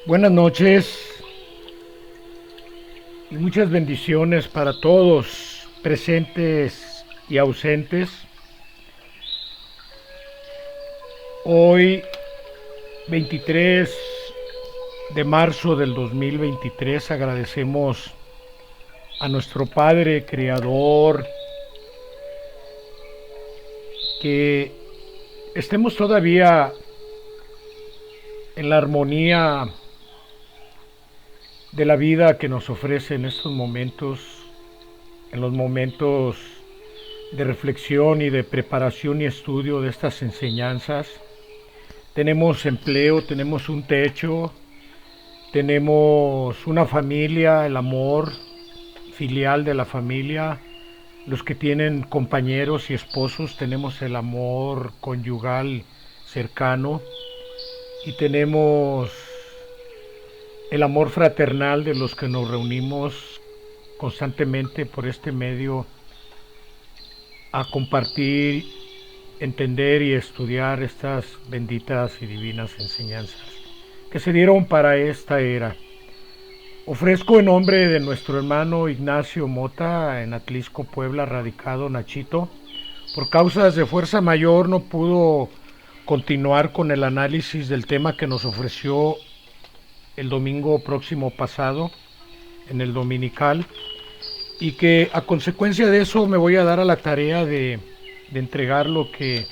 Buenas noches y muchas bendiciones para todos, presentes y ausentes. Hoy, 23 de marzo del 2023, agradecemos a nuestro Padre Creador que estemos todavía en la armonía de la vida que nos ofrece en estos momentos, en los momentos de reflexión y de preparación y estudio de estas enseñanzas. Tenemos empleo, tenemos un techo, tenemos una familia, el amor filial de la familia. Los que tienen compañeros y esposos tenemos el amor conyugal cercano y tenemos el amor fraternal de los que nos reunimos constantemente por este medio a compartir, entender y estudiar estas benditas y divinas enseñanzas que se dieron para esta era. Ofrezco en nombre de nuestro hermano Ignacio Mota en Atlisco, Puebla, radicado Nachito. Por causas de fuerza mayor no pudo continuar con el análisis del tema que nos ofreció el domingo próximo pasado en el dominical, y que a consecuencia de eso me voy a dar a la tarea de entregar lo que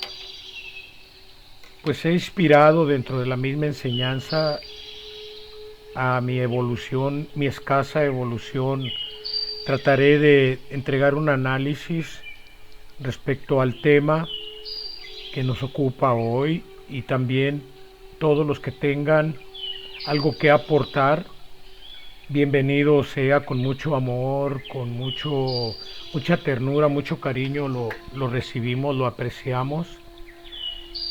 pues he inspirado dentro de la misma enseñanza a mi evolución, mi escasa evolución. Trataré de entregar un análisis respecto al tema que nos ocupa hoy, y también todos los que tengan algo que aportar, bienvenido sea, con mucho amor, con mucha ternura, mucho cariño, lo recibimos, lo apreciamos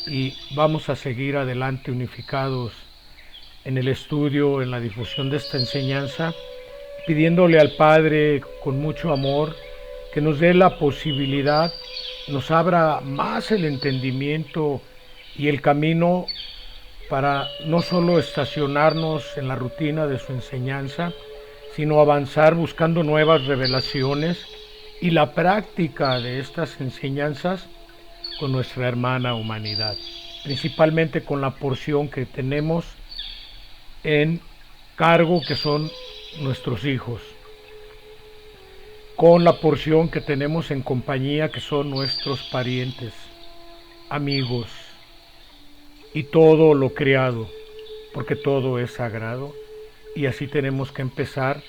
y vamos a seguir adelante unificados en el estudio, en la difusión de esta enseñanza, pidiéndole al Padre con mucho amor que nos dé la posibilidad, nos abra más el entendimiento y el camino para no solo estacionarnos en la rutina de su enseñanza, sino avanzar buscando nuevas revelaciones y la práctica de estas enseñanzas con nuestra hermana humanidad, principalmente con la porción que tenemos en cargo, que son nuestros hijos, con la porción que tenemos en compañía, que son nuestros parientes, amigos y todo lo creado, porque todo es sagrado, y así tenemos que empezar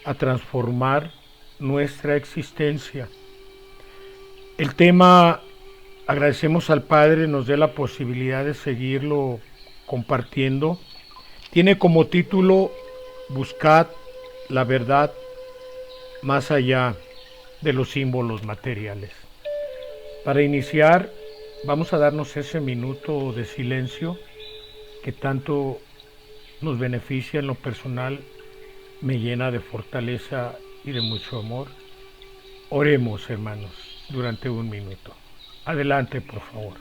a transformar nuestra existencia. El tema, agradecemos al Padre nos dé la posibilidad de seguirlo compartiendo. Tiene como título: Buscad la verdad más allá de los símbolos materiales. Para iniciar, vamos a darnos ese minuto de silencio que tanto nos beneficia en lo personal, me llena de fortaleza y de mucho amor. Oremos, hermanos, durante un minuto. Adelante, por favor.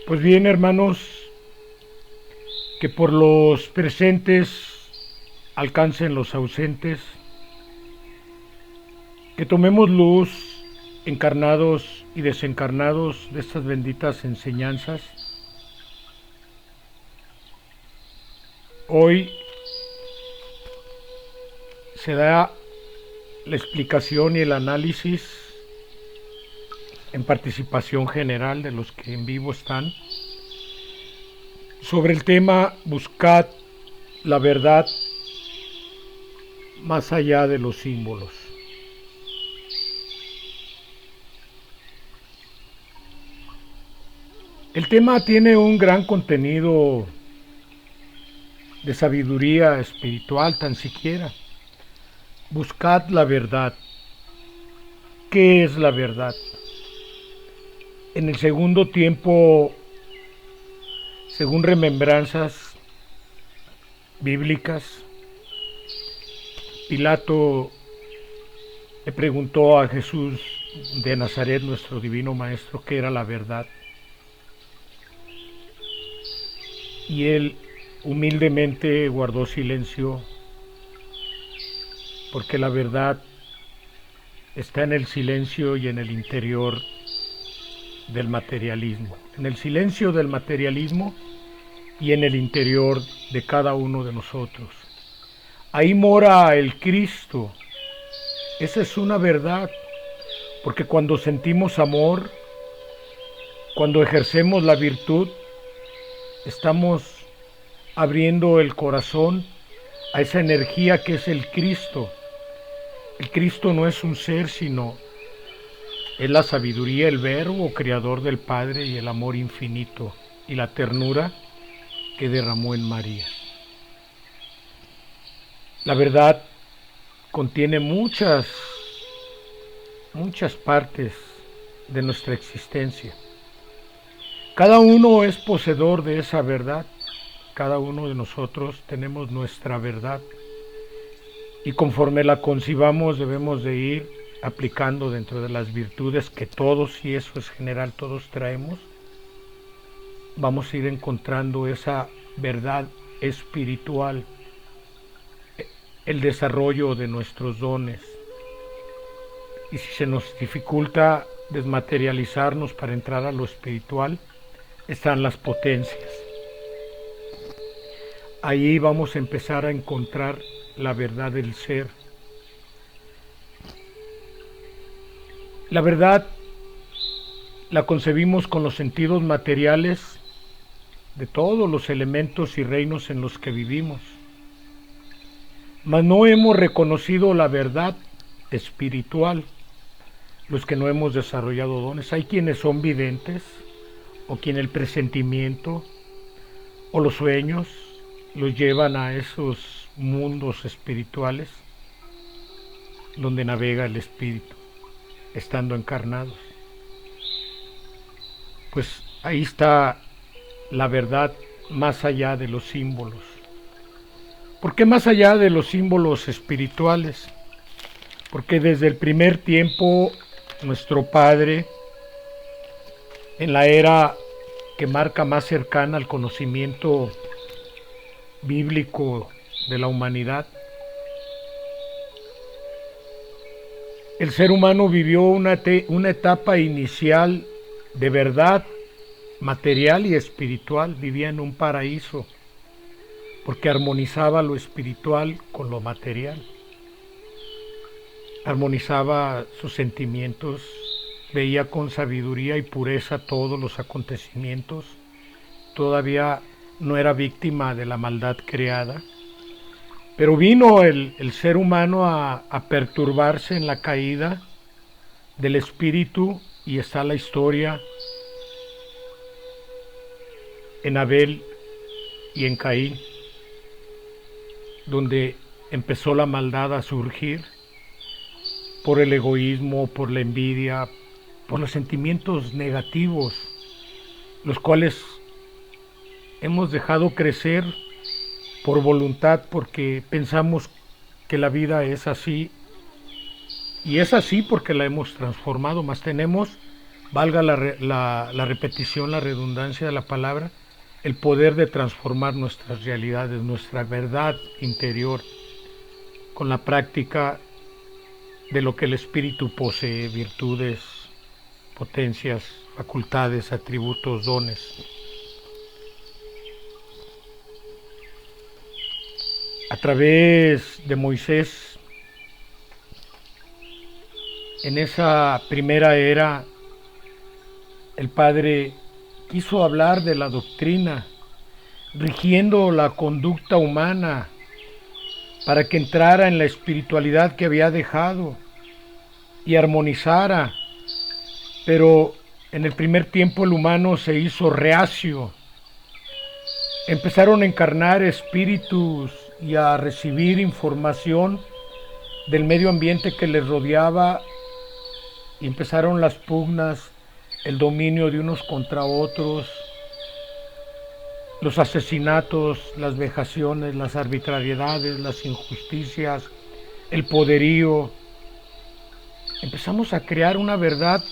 Pues bien, hermanos, que por los presentes alcancen los ausentes, que tomemos luz encarnados y desencarnados de estas benditas enseñanzas, hoy se da la explicación y el análisis en participación general de los que en vivo están sobre el tema buscad la verdad más allá de los símbolos. El tema tiene un gran contenido de sabiduría espiritual, tan siquiera. Buscad la verdad. ¿Qué es la verdad? En el segundo tiempo, según remembranzas bíblicas, Pilato le preguntó a Jesús de Nazaret, nuestro divino maestro, qué era la verdad. Y él humildemente guardó silencio, porque la verdad está en el silencio y en el interior del materialismo, en el silencio del materialismo y en el interior de cada uno de nosotros. Ahí mora el Cristo. Esa es una verdad, porque cuando sentimos amor, cuando ejercemos la virtud, estamos abriendo el corazón a esa energía que es el Cristo. El Cristo no es un ser, sino es la sabiduría, el verbo creador del Padre y el amor infinito y la ternura que derramó en María. La verdad contiene muchas partes de nuestra existencia. Cada uno es poseedor de esa verdad. Cada uno de nosotros tenemos nuestra verdad. Y conforme la concibamos debemos de ir aplicando dentro de las virtudes que todos, y eso es general, todos traemos. Vamos a ir encontrando esa verdad espiritual, el desarrollo de nuestros dones. Y si se nos dificulta desmaterializarnos para entrar a lo espiritual, están las potencias. Ahí vamos a empezar a encontrar la verdad del ser. La verdad la concebimos con los sentidos materiales de todos los elementos y reinos en los que vivimos, mas no hemos reconocido la verdad espiritual, los que no hemos desarrollado dones. Hay quienes son videntes, o quien el presentimiento o los sueños los llevan a esos mundos espirituales donde navega el espíritu, estando encarnados. Pues ahí está la verdad más allá de los símbolos. ¿Por qué más allá de los símbolos espirituales? Porque desde el primer tiempo nuestro Padre, en la era que marca más cercana al conocimiento bíblico de la humanidad, el ser humano vivió una etapa inicial de verdad material y espiritual. Vivía en un paraíso porque armonizaba lo espiritual con lo material, armonizaba sus sentimientos, veía con sabiduría y pureza todos los acontecimientos, todavía no era víctima de la maldad creada. Pero vino el ser humano a perturbarse en la caída del espíritu, y está la historia en Abel y en Caín, donde empezó la maldad a surgir por el egoísmo, por la envidia, por los sentimientos negativos, los cuales hemos dejado crecer por voluntad, porque pensamos que la vida es así, y es así porque la hemos transformado, mas tenemos, valga la repetición, la redundancia de la palabra, el poder de transformar nuestras realidades, nuestra verdad interior, con la práctica de lo que el espíritu posee, virtudes, potencias, facultades, atributos, dones. A través de Moisés, en esa primera era, el Padre quiso hablar de la doctrina, rigiendo la conducta humana para que entrara en la espiritualidad que había dejado y armonizara. Pero en el primer tiempo el humano se hizo reacio. Empezaron a encarnar espíritus y a recibir información del medio ambiente que les rodeaba, y empezaron las pugnas, el dominio de unos contra otros, los asesinatos, las vejaciones, las arbitrariedades, las injusticias, el poderío. Empezamos a crear una verdad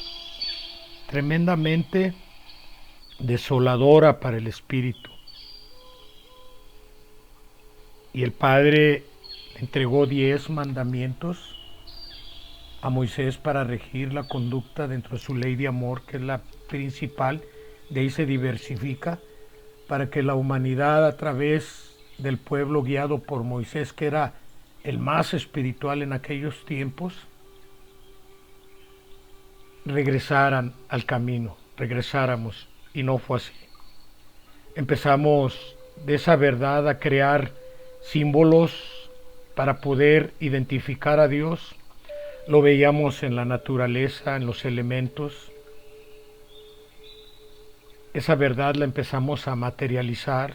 tremendamente desoladora para el espíritu. Y el Padre entregó 10 mandamientos a Moisés para regir la conducta dentro de su ley de amor, que es la principal. De ahí se diversifica para que la humanidad, a través del pueblo guiado por Moisés, que era el más espiritual en aquellos tiempos, regresaran al camino, regresáramos, y no fue así. Empezamos de esa verdad a crear símbolos para poder identificar a Dios. Lo veíamos en la naturaleza, en los elementos. Esa verdad la empezamos a materializar.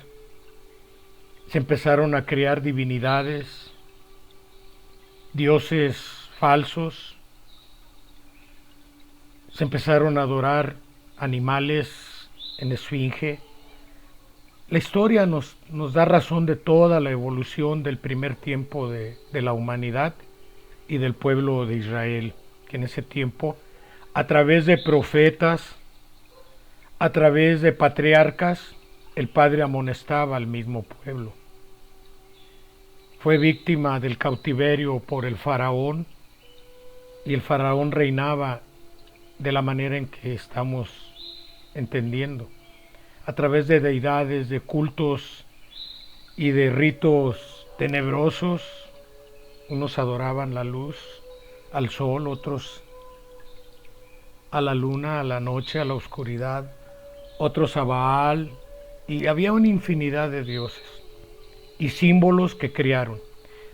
Se empezaron a crear divinidades, dioses falsos. Se empezaron a adorar animales en esfinge. La historia nos da razón de toda la evolución del primer tiempo de la humanidad y del pueblo de Israel, que en ese tiempo, a través de profetas, a través de patriarcas, el Padre amonestaba al mismo pueblo. Fue víctima del cautiverio por el faraón, y el faraón reinaba de la manera en que estamos entendiendo, a través de deidades, de cultos y de ritos tenebrosos. Unos adoraban la luz, al sol, otros a la luna, a la noche, a la oscuridad, otros a Baal, y había una infinidad de dioses y símbolos que crearon.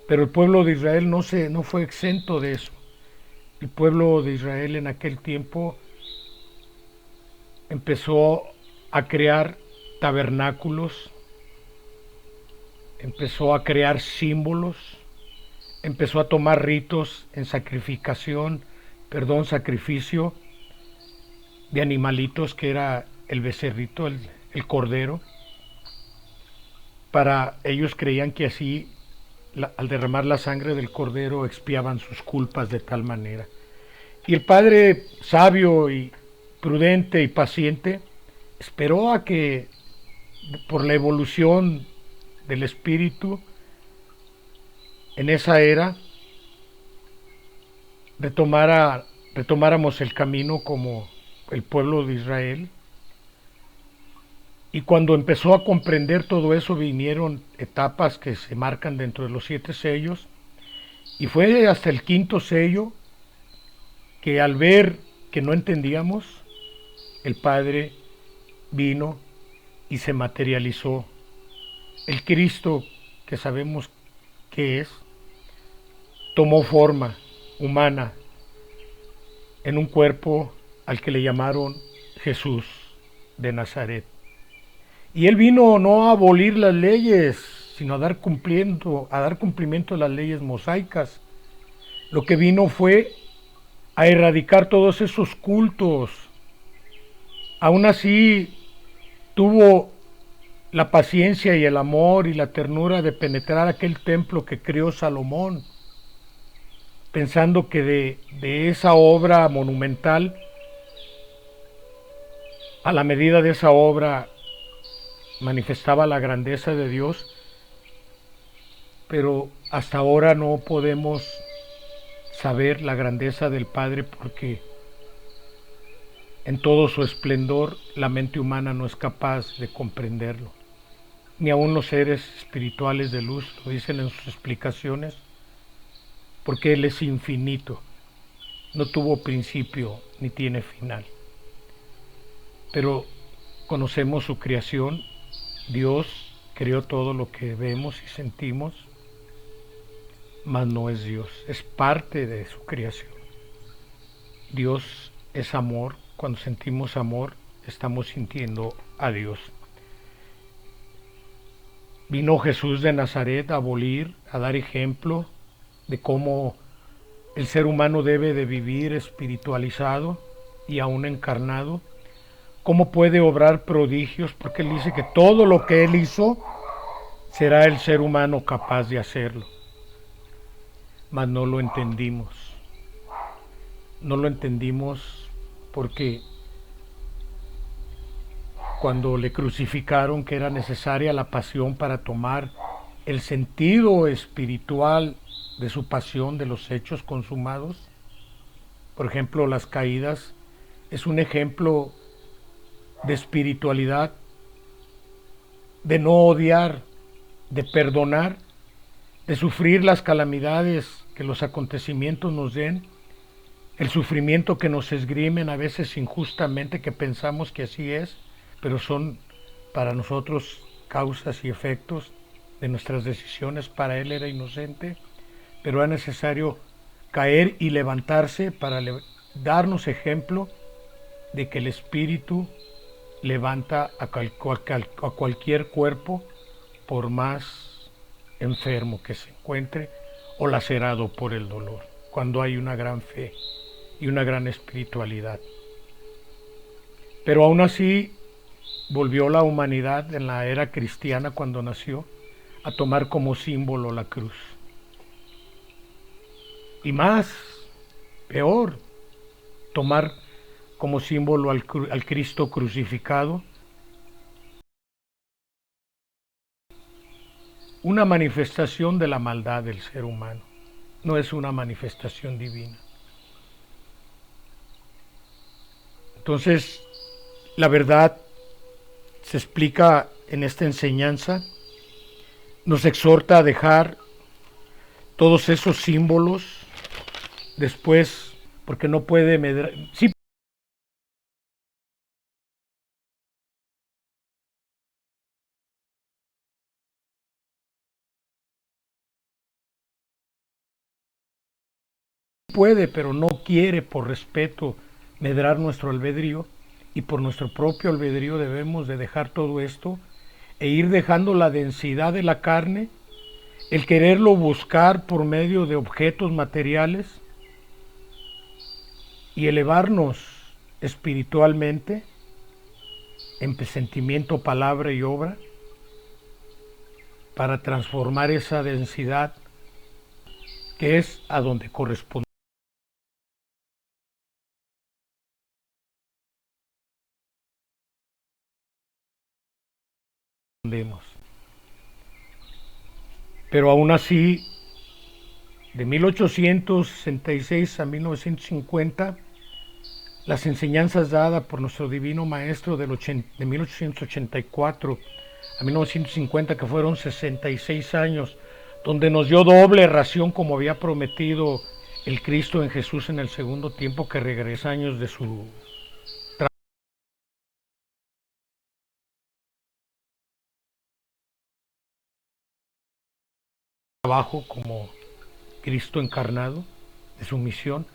Pero el pueblo de Israel no fue exento de eso. El pueblo de Israel en aquel tiempo empezó a crear tabernáculos, empezó a crear símbolos, empezó a tomar ritos en sacrificio de animalitos, que era el becerrito, el cordero. Para ellos creían que así, al derramar la sangre del cordero, expiaban sus culpas de tal manera. Y el Padre, sabio y prudente y paciente, esperó a que, por la evolución del espíritu, en esa era retomáramos el camino como el pueblo de Israel. Y cuando empezó a comprender todo eso, vinieron etapas que se marcan dentro de los 7 sellos, y fue hasta el 5.º sello que, al ver que no entendíamos, el Padre vino y se materializó. El Cristo, que sabemos que es, tomó forma humana en un cuerpo al que le llamaron Jesús de Nazaret. Y él vino no a abolir las leyes, sino a dar cumplimiento a las leyes mosaicas. Lo que vino fue a erradicar todos esos cultos. Aún así, tuvo la paciencia y el amor y la ternura de penetrar aquel templo que creó Salomón, pensando que de esa obra monumental, a la medida de esa obra, manifestaba la grandeza de Dios. Pero hasta ahora no podemos saber la grandeza del Padre, porque en todo su esplendor, la mente humana no es capaz de comprenderlo. Ni aun los seres espirituales de luz lo dicen en sus explicaciones, porque Él es infinito, no tuvo principio ni tiene final. Pero conocemos su creación. Dios creó todo lo que vemos y sentimos, mas no es Dios, es parte de su creación. Dios es amor. Cuando sentimos amor, estamos sintiendo a Dios. Vino Jesús de Nazaret a abolir, a dar ejemplo de cómo el ser humano debe de vivir espiritualizado y aún encarnado. Cómo puede obrar prodigios, porque Él dice que todo lo que Él hizo será el ser humano capaz de hacerlo. Mas no lo entendimos. No lo entendimos porque cuando le crucificaron, que era necesaria la pasión para tomar el sentido espiritual de su pasión, de los hechos consumados. Por ejemplo, las caídas es un ejemplo de espiritualidad, de no odiar, de perdonar, de sufrir las calamidades que los acontecimientos nos den, el sufrimiento que nos esgrimen a veces injustamente, que pensamos que así es, pero son para nosotros causas y efectos de nuestras decisiones. Para Él era inocente, pero era necesario caer y levantarse para darnos ejemplo de que el Espíritu levanta a cualquier cuerpo, por más enfermo que se encuentre o lacerado por el dolor, cuando hay una gran fe y una gran espiritualidad. Pero aún así volvió la humanidad en la era cristiana, cuando nació, a tomar como símbolo la cruz. Y más, peor, tomar como símbolo al Cristo crucificado, una manifestación de la maldad del ser humano, no es una manifestación divina. Entonces, la verdad se explica en esta enseñanza, nos exhorta a dejar todos esos símbolos después, porque no puede medrar. Sí puede, pero no quiere, por respeto, medrar nuestro albedrío, y por nuestro propio albedrío debemos de dejar todo esto e ir dejando la densidad de la carne, el quererlo buscar por medio de objetos materiales y elevarnos espiritualmente en sentimiento, palabra y obra, para transformar esa densidad que es a donde correspondemos. Pero aún así, de 1866 a 1950, las enseñanzas dadas por nuestro Divino Maestro de 1884 a 1950, que fueron 66 años, donde nos dio doble ración como había prometido el Cristo en Jesús en el segundo tiempo, que regresa años de su trabajo como Cristo encarnado, de su misión.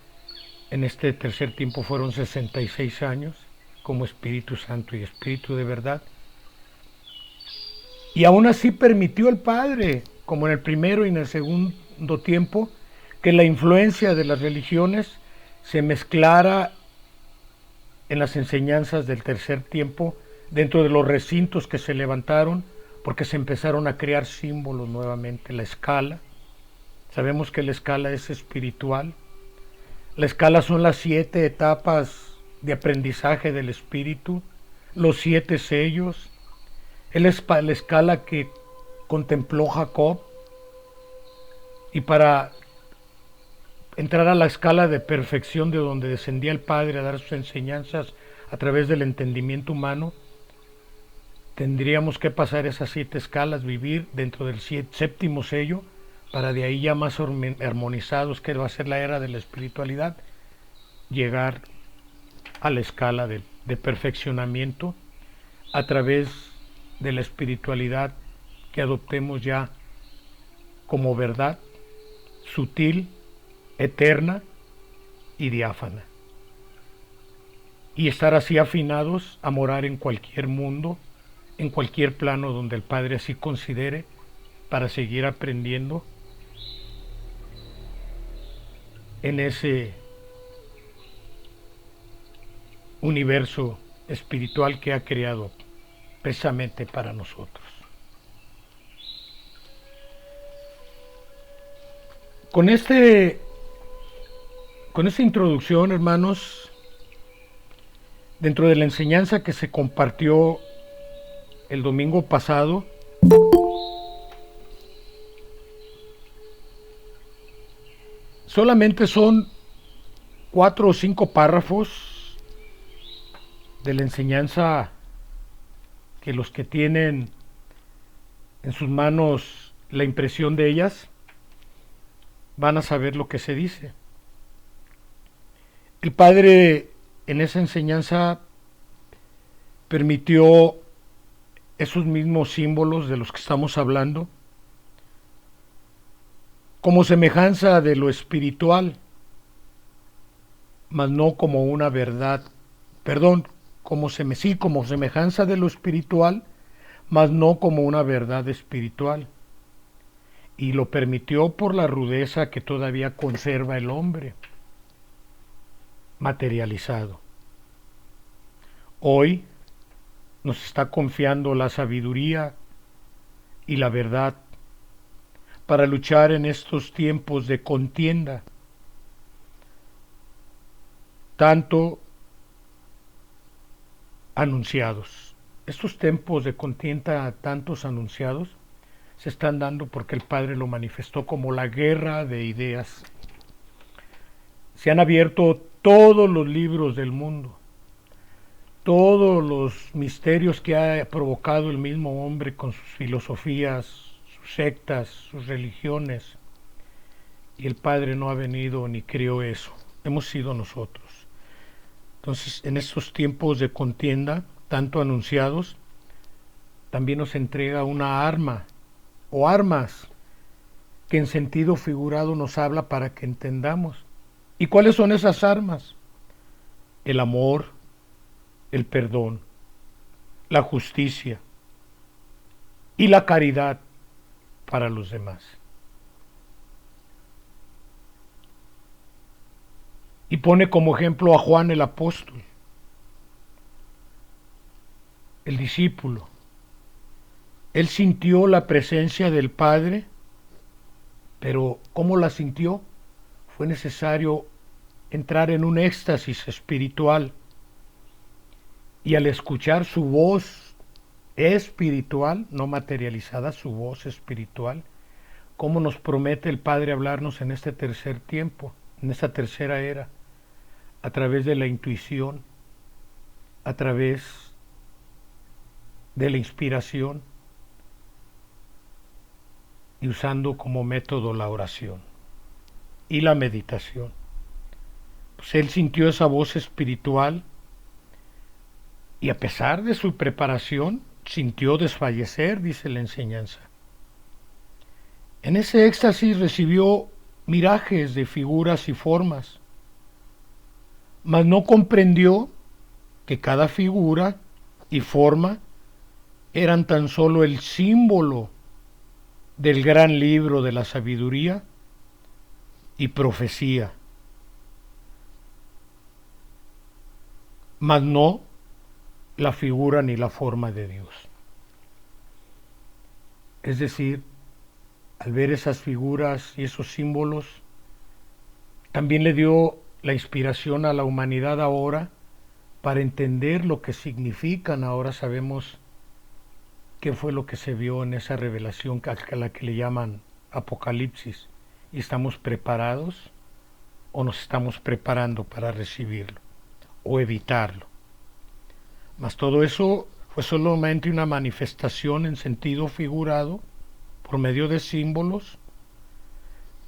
En este tercer tiempo fueron 66 años como Espíritu Santo y Espíritu de verdad. Y aún así permitió el Padre, como en el primero y en el segundo tiempo, que la influencia de las religiones se mezclara en las enseñanzas del tercer tiempo, dentro de los recintos que se levantaron, porque se empezaron a crear símbolos nuevamente. La escala, sabemos que la escala es espiritual. La escala son las 7 etapas de aprendizaje del espíritu, los 7 sellos. Es la escala que contempló Jacob, y para entrar a la escala de perfección de donde descendía el Padre a dar sus enseñanzas, a través del entendimiento humano, tendríamos que pasar esas 7 escalas, vivir dentro del séptimo sello, para de ahí ya más armonizados, que va a ser la era de la espiritualidad, llegar a la escala de perfeccionamiento a través de la espiritualidad que adoptemos ya como verdad, sutil, eterna y diáfana. Y estar así afinados a morar en cualquier mundo, en cualquier plano donde el Padre así considere, para seguir aprendiendo en ese universo espiritual que ha creado precisamente para nosotros. Con esta introducción, hermanos, dentro de la enseñanza que se compartió el domingo pasado, solamente son 4 o 5 párrafos de la enseñanza que los que tienen en sus manos la impresión de ellas van a saber lo que se dice. El Padre en esa enseñanza permitió esos mismos símbolos de los que estamos hablando como semejanza de lo espiritual, mas no como una verdad, como semejanza de lo espiritual, mas no como una verdad espiritual. Y lo permitió por la rudeza que todavía conserva el hombre materializado. Hoy nos está confiando la sabiduría y la verdad para luchar en estos tiempos de contienda, tanto anunciados. Estos tiempos de contienda tantos anunciados se están dando porque el Padre lo manifestó como la guerra de ideas. Se han abierto todos los libros del mundo, todos los misterios que ha provocado el mismo hombre con sus filosofías, sus sectas, sus religiones, y el Padre no ha venido ni creó eso, hemos sido nosotros. Entonces, en estos tiempos de contienda, tanto anunciados, también nos entrega una arma, o armas, que en sentido figurado nos habla para que entendamos. ¿Y cuáles son esas armas? El amor, el perdón, la justicia y la caridad para los demás. Y pone como ejemplo a Juan el apóstol, el discípulo. Él sintió la presencia del Padre, pero ¿cómo la sintió? Fue necesario entrar en un éxtasis espiritual, y al escuchar su voz espiritual, no materializada, su voz espiritual, cómo nos promete el Padre hablarnos en este tercer tiempo, en esta tercera era, a través de la intuición, a través de la inspiración y usando como método la oración y la meditación. Pues él sintió esa voz espiritual y a pesar de su preparación sintió desfallecer, dice la enseñanza. En ese éxtasis recibió mirajes de figuras y formas, mas no comprendió que cada figura y forma eran tan solo el símbolo del gran libro de la sabiduría y profecía, mas no la figura ni la forma de Dios. Es decir, al ver esas figuras y esos símbolos, también le dio la inspiración a la humanidad ahora para entender lo que significan. Ahora sabemos qué fue lo que se vio en esa revelación a la que le llaman Apocalipsis, y estamos preparados o nos estamos preparando para recibirlo o evitarlo. Mas todo eso fue solamente una manifestación en sentido figurado por medio de símbolos,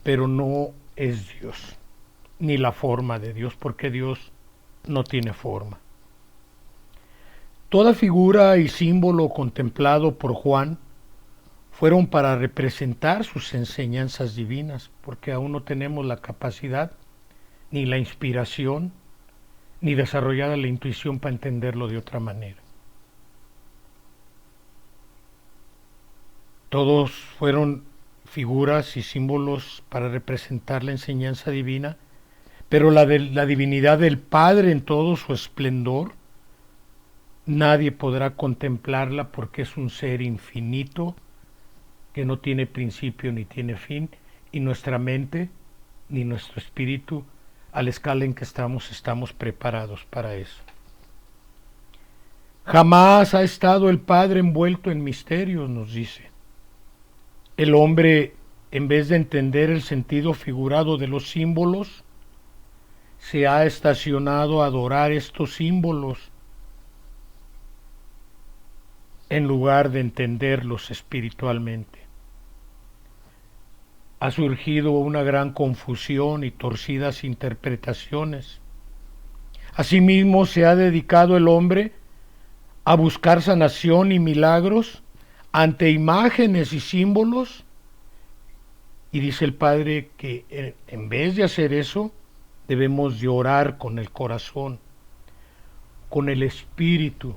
pero no es Dios, ni la forma de Dios, porque Dios no tiene forma. Toda figura y símbolo contemplado por Juan fueron para representar sus enseñanzas divinas, porque aún no tenemos la capacidad, ni la inspiración, ni desarrollada la intuición para entenderlo de otra manera. Todos fueron figuras y símbolos para representar la enseñanza divina, pero la divinidad del Padre en todo su esplendor, nadie podrá contemplarla porque es un ser infinito que no tiene principio ni tiene fin, y nuestra mente ni nuestro espíritu, a la escala en que estamos preparados para eso. Jamás ha estado el Padre envuelto en misterios, nos dice. El hombre, en vez de entender el sentido figurado de los símbolos, se ha estacionado a adorar estos símbolos en lugar de entenderlos espiritualmente. Ha surgido una gran confusión y torcidas interpretaciones. Asimismo, se ha dedicado el hombre a buscar sanación y milagros ante imágenes y símbolos, y dice el Padre que en vez de hacer eso, debemos de orar con el corazón, con el espíritu,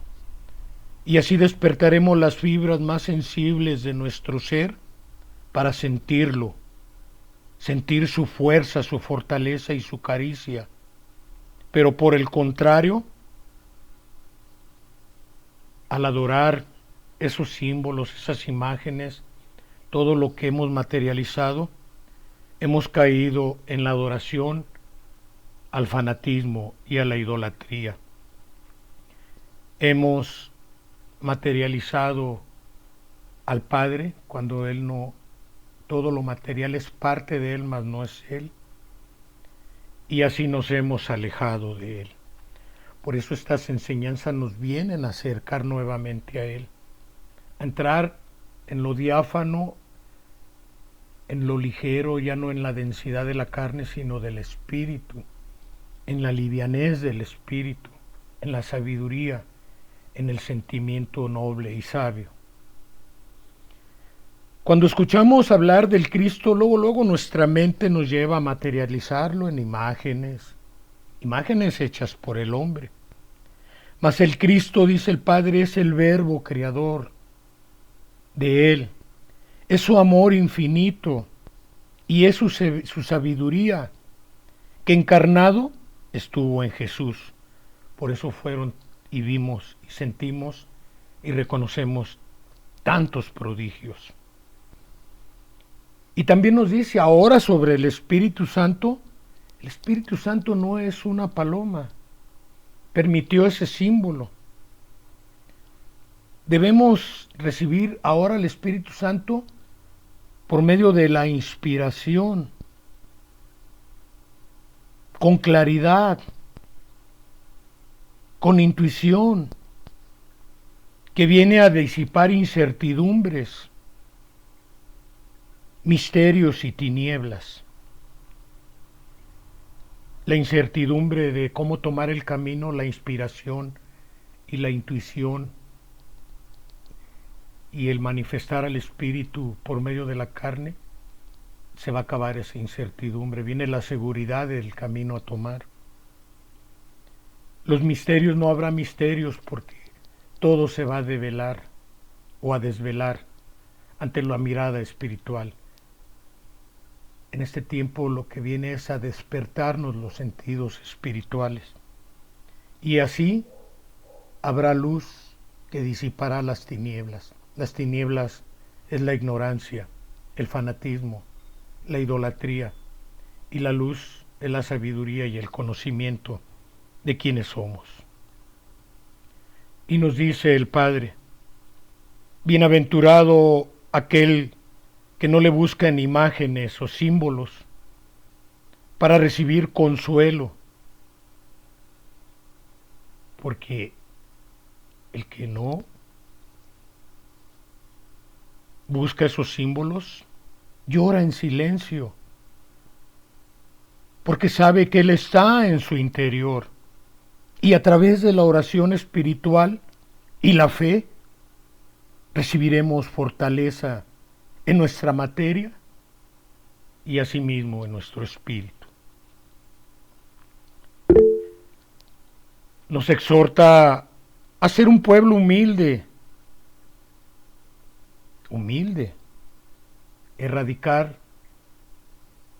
y así despertaremos las fibras más sensibles de nuestro ser para sentirlo, sentir su fuerza, su fortaleza y su caricia. Pero por el contrario, al adorar esos símbolos, esas imágenes, todo lo que hemos materializado, hemos caído en la adoración al fanatismo y a la idolatría. Hemos materializado al Padre cuando Él no, todo lo material es parte de Él, mas no es Él, y así nos hemos alejado de Él. Por eso estas enseñanzas nos vienen a acercar nuevamente a Él, a entrar en lo diáfano, en lo ligero, ya no en la densidad de la carne, sino del espíritu, en la livianez del espíritu, en la sabiduría, en el sentimiento noble y sabio. Cuando escuchamos hablar del Cristo, luego nuestra mente nos lleva a materializarlo en imágenes hechas por el hombre. Mas el Cristo, dice el Padre, es el Verbo creador de Él, es su amor infinito y es su sabiduría, que encarnado estuvo en Jesús. Por eso fueron y vimos y sentimos y reconocemos tantos prodigios. Y también nos dice ahora sobre el Espíritu Santo no es una paloma, permitió ese símbolo. Debemos recibir ahora el Espíritu Santo por medio de la inspiración, con claridad, con intuición, que viene a disipar incertidumbres, misterios y tinieblas. La incertidumbre de cómo tomar el camino, la inspiración y la intuición y el manifestar al espíritu por medio de la carne, se va a acabar esa incertidumbre. Viene la seguridad del camino a tomar. Los misterios, no habrá misterios porque todo se va a develar o a desvelar ante la mirada espiritual. En este tiempo lo que viene es a despertarnos los sentidos espirituales. Y así habrá luz que disipará las tinieblas. Las tinieblas es la ignorancia, el fanatismo, la idolatría, y la luz es la sabiduría y el conocimiento de quiénes somos. Y nos dice el Padre, bienaventurado aquel que no le busca en imágenes o símbolos para recibir consuelo, porque El que no busca esos símbolos llora en silencio, porque sabe que Él está en su interior. Y a través de la oración espiritual y la fe, recibiremos fortaleza en nuestra materia y asimismo en nuestro espíritu. Nos exhorta a ser un pueblo humilde, erradicar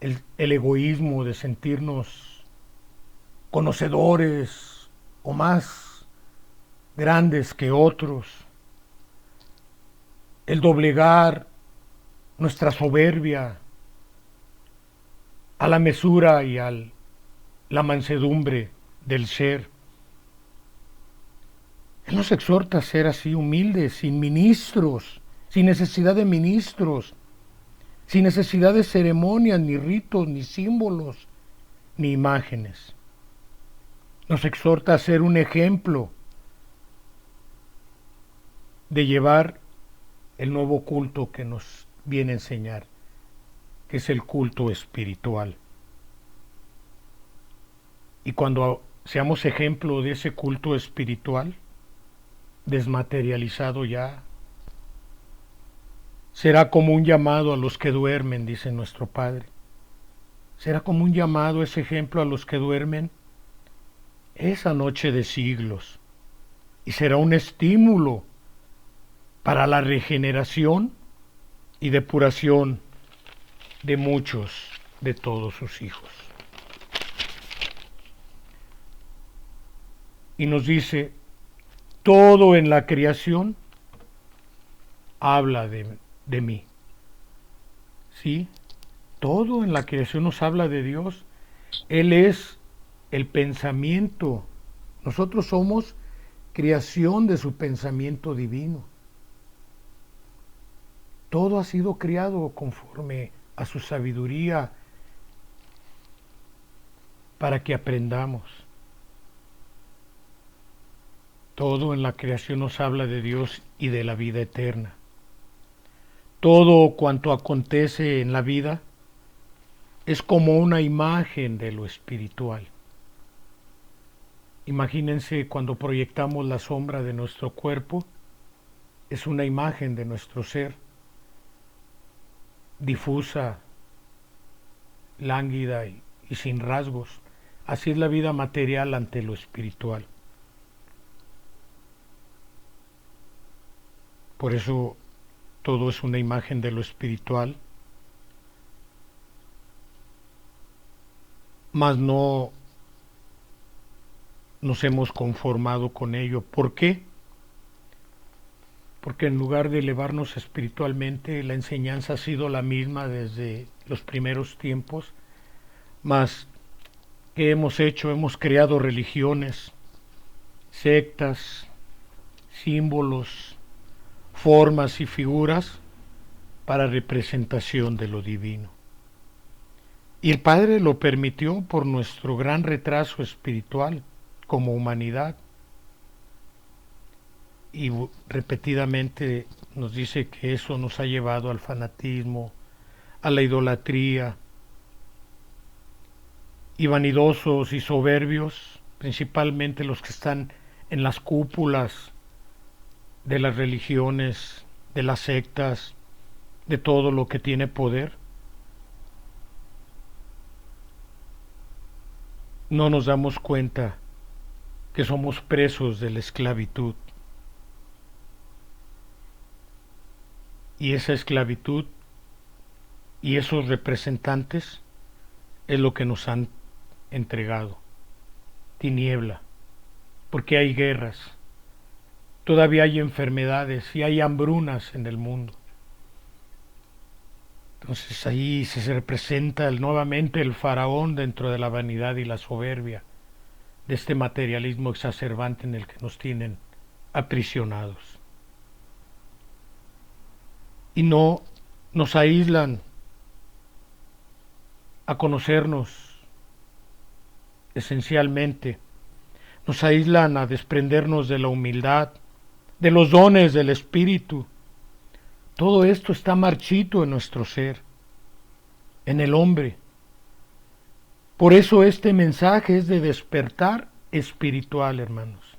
el egoísmo de sentirnos conocedores o más grandes que otros, el doblegar nuestra soberbia a la mesura y a la mansedumbre del ser. Él nos exhorta a ser así humildes, sin ministros, sin necesidad de ministros, sin necesidad de ceremonias, ni ritos, ni símbolos, ni imágenes. Nos exhorta a ser un ejemplo de llevar el nuevo culto que nos viene a enseñar, que es el culto espiritual. Y cuando seamos ejemplo de ese culto espiritual, desmaterializado ya, será como un llamado a los que duermen, dice nuestro Padre. Será como un llamado, ese ejemplo, a los que duermen esa noche de siglos. Y será un estímulo para la regeneración y depuración de muchos de todos sus hijos. Y nos dice, todo en la creación habla de mí. ¿Sí? Todo en la creación nos habla de Dios. Él es el pensamiento. Nosotros somos creación de su pensamiento divino. Todo ha sido creado conforme a su sabiduría para que aprendamos. Todo en la creación nos habla de Dios y de la vida eterna. Todo cuanto acontece en la vida es como una imagen de lo espiritual. Imagínense cuando proyectamos la sombra de nuestro cuerpo, es una imagen de nuestro ser, difusa, lánguida y sin rasgos. Así es la vida material ante lo espiritual. Por eso todo es una imagen de lo espiritual, mas no nos hemos conformado con ello. ¿Por qué? Porque en lugar de elevarnos espiritualmente, la enseñanza ha sido la misma desde los primeros tiempos, mas ¿qué hemos hecho? Hemos creado religiones, sectas, símbolos, formas y figuras para representación de lo divino. Y el Padre lo permitió por nuestro gran retraso espiritual como humanidad. Y repetidamente nos dice que eso nos ha llevado al fanatismo, a la idolatría, y vanidosos y soberbios, principalmente los que están en las cúpulas de las religiones, de las sectas, de todo lo que tiene poder, no nos damos cuenta que somos presos de la esclavitud. Y esa esclavitud y esos representantes es lo que nos han entregado. Tiniebla, porque hay guerras, todavía hay enfermedades y hay hambrunas en el mundo. Entonces ahí se representa nuevamente el faraón dentro de la vanidad y la soberbia de este materialismo exacerbante en el que nos tienen aprisionados. Y no nos aíslan a conocernos esencialmente, nos aíslan a desprendernos de la humildad, de los dones del Espíritu. Todo esto está marchito en nuestro ser, en el hombre. Por eso este mensaje es de despertar espiritual, hermanos.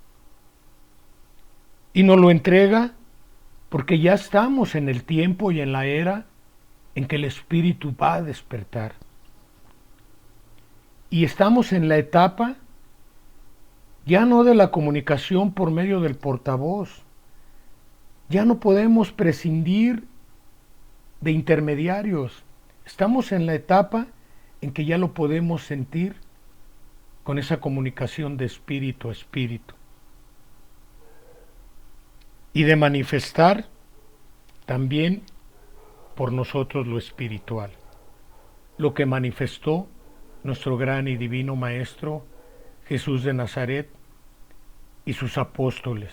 Y nos lo entrega porque ya estamos en el tiempo y en la era en que el Espíritu va a despertar. Y estamos en la etapa ya no de la comunicación por medio del portavoz. Ya no podemos prescindir de intermediarios. Estamos en la etapa en que ya lo podemos sentir con esa comunicación de espíritu a espíritu. Y de manifestar también por nosotros lo espiritual, lo que manifestó nuestro gran y divino Maestro Jesús de Nazaret y sus apóstoles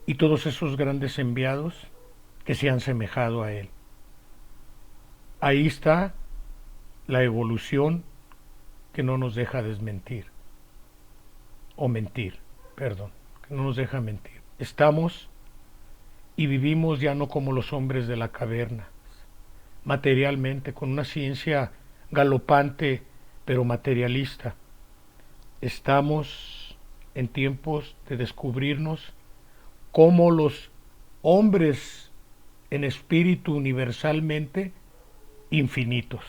y todos esos grandes enviados que se han semejado a Él. Ahí está la evolución que no nos deja desmentir, o mentir, perdón, que no nos deja mentir. Estamos y vivimos ya no como los hombres de la caverna, materialmente, con una ciencia galopante pero materialista. Estamos en tiempos de descubrirnos como los hombres en espíritu universalmente infinitos,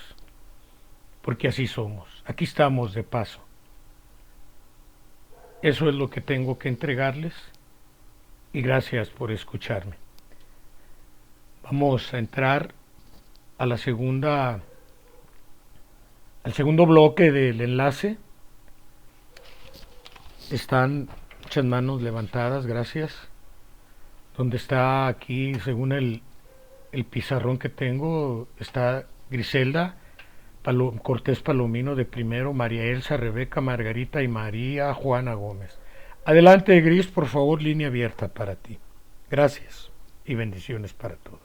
porque así somos. Aquí estamos de paso. Eso es lo que tengo que entregarles y gracias por escucharme. Vamos a entrar a al segundo bloque del enlace. Están muchas manos levantadas, gracias. Donde está aquí, según el pizarrón que tengo, está Griselda Cortés Palomino de primero, María Elsa, Rebeca, Margarita y María Juana Gómez. Adelante, Gris, por favor, línea abierta para ti. Gracias y bendiciones para todos.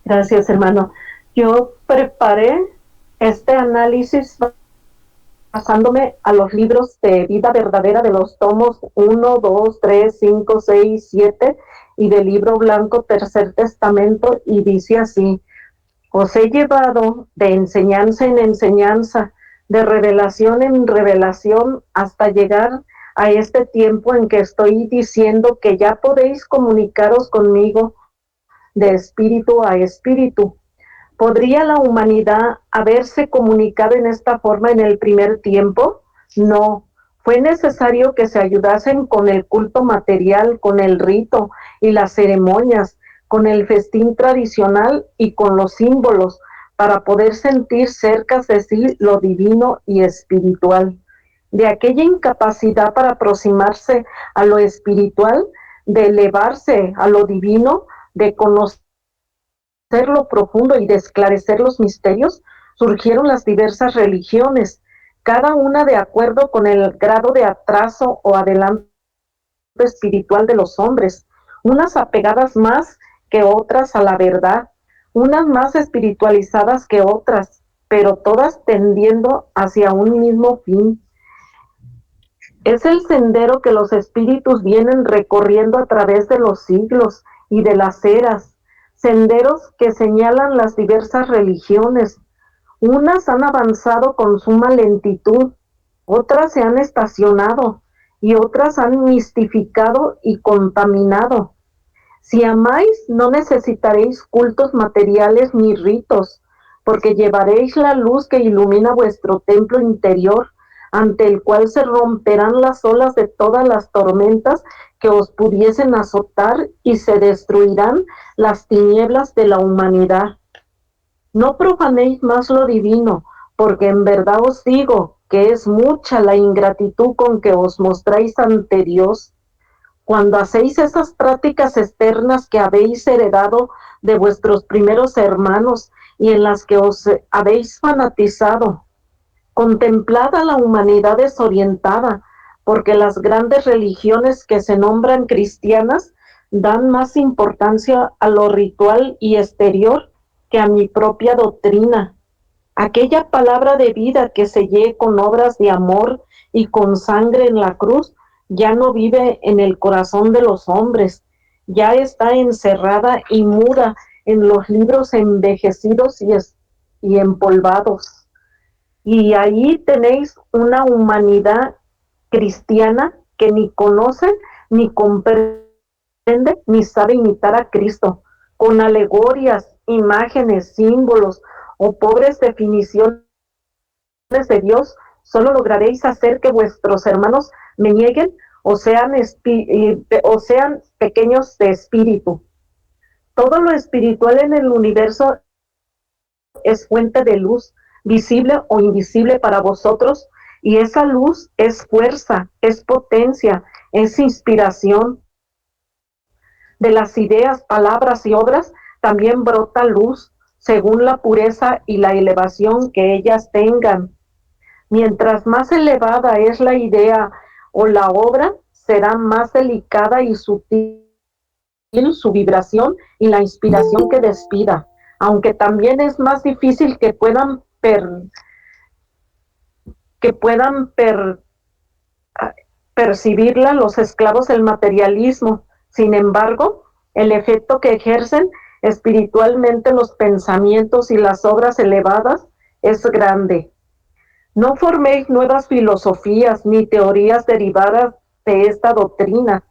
Gracias, hermano. Yo preparé este análisis basándome a los libros de vida verdadera de los tomos 1, 2, 3, 5, 6, 7 y del libro blanco Tercer Testamento, y dice así: os he llevado de enseñanza en enseñanza, de revelación en revelación, hasta llegar a este tiempo en que estoy diciendo que ya podéis comunicaros conmigo de espíritu a espíritu. ¿Podría la humanidad haberse comunicado en esta forma en el primer tiempo? No. Fue necesario que se ayudasen con el culto material, con el rito y las ceremonias, con el festín tradicional y con los símbolos, para poder sentir cerca de sí lo divino y espiritual. De aquella incapacidad para aproximarse a lo espiritual, de elevarse a lo divino, de conocer lo profundo y de esclarecer los misterios, surgieron las diversas religiones, cada una de acuerdo con el grado de atraso o adelanto espiritual de los hombres, unas apegadas más que otras a la verdad, unas más espiritualizadas que otras, pero todas tendiendo hacia un mismo fin. Es el sendero que los espíritus vienen recorriendo a través de los siglos y de las eras, senderos que señalan las diversas religiones. Unas han avanzado con suma lentitud, otras se han estacionado y otras han mistificado y contaminado. Si amáis, no necesitaréis cultos materiales ni ritos, porque llevaréis la luz que ilumina vuestro templo interior, ante el cual se romperán las olas de todas las tormentas que os pudiesen azotar y se destruirán las tinieblas de la humanidad. No profanéis más lo divino, porque en verdad os digo que es mucha la ingratitud con que os mostráis ante Dios. Cuando hacéis esas prácticas externas que habéis heredado de vuestros primeros hermanos y en las que os habéis fanatizado, contemplad a la humanidad desorientada, porque las grandes religiones que se nombran cristianas dan más importancia a lo ritual y exterior que a mi propia doctrina. Aquella palabra de vida que sellé con obras de amor y con sangre en la cruz ya no vive en el corazón de los hombres, ya está encerrada y muda en los libros envejecidos y empolvados. Y ahí tenéis una humanidad cristiana que ni conoce, ni comprende, ni sabe imitar a Cristo, con alegorias, imágenes, símbolos o pobres definiciones de Dios. Solo lograréis hacer que vuestros hermanos me nieguen o sean pequeños de espíritu. Todo lo espiritual en el universo es fuente de luz, visible o invisible para vosotros, y esa luz es fuerza, es potencia, es inspiración. De las ideas, palabras y obras también brota luz, según la pureza y la elevación que ellas tengan. Mientras más elevada es la idea o la obra, será más delicada y sutil su vibración y la inspiración que despida, aunque también es más difícil que puedan percibirla los esclavos del materialismo. Sin embargo, el efecto que ejercen espiritualmente los pensamientos y las obras elevadas es grande. No forméis nuevas filosofías ni teorías derivadas de esta doctrina.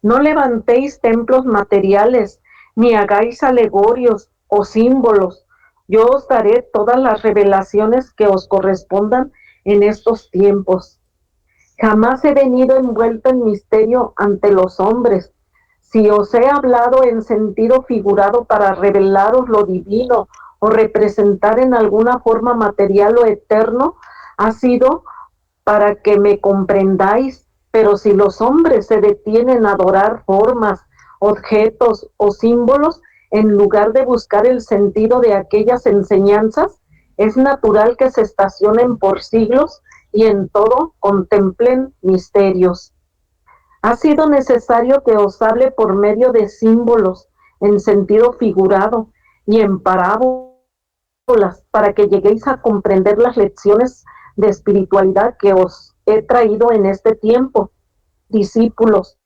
No levantéis templos materiales, ni hagáis alegorios o símbolos. Yo os daré todas las revelaciones que os correspondan en estos tiempos. Jamás he venido envuelto en misterio ante los hombres. Si os he hablado en sentido figurado para revelaros lo divino o representar en alguna forma material lo eterno, ha sido para que me comprendáis. Pero si los hombres se detienen a adorar formas, objetos o símbolos, en lugar de buscar el sentido de aquellas enseñanzas, es natural que se estacionen por siglos y en todo contemplen misterios. Ha sido necesario que os hable por medio de símbolos, en sentido figurado y en parábolas, para que lleguéis a comprender las lecciones de espiritualidad que os he traído en este tiempo. Discípulos,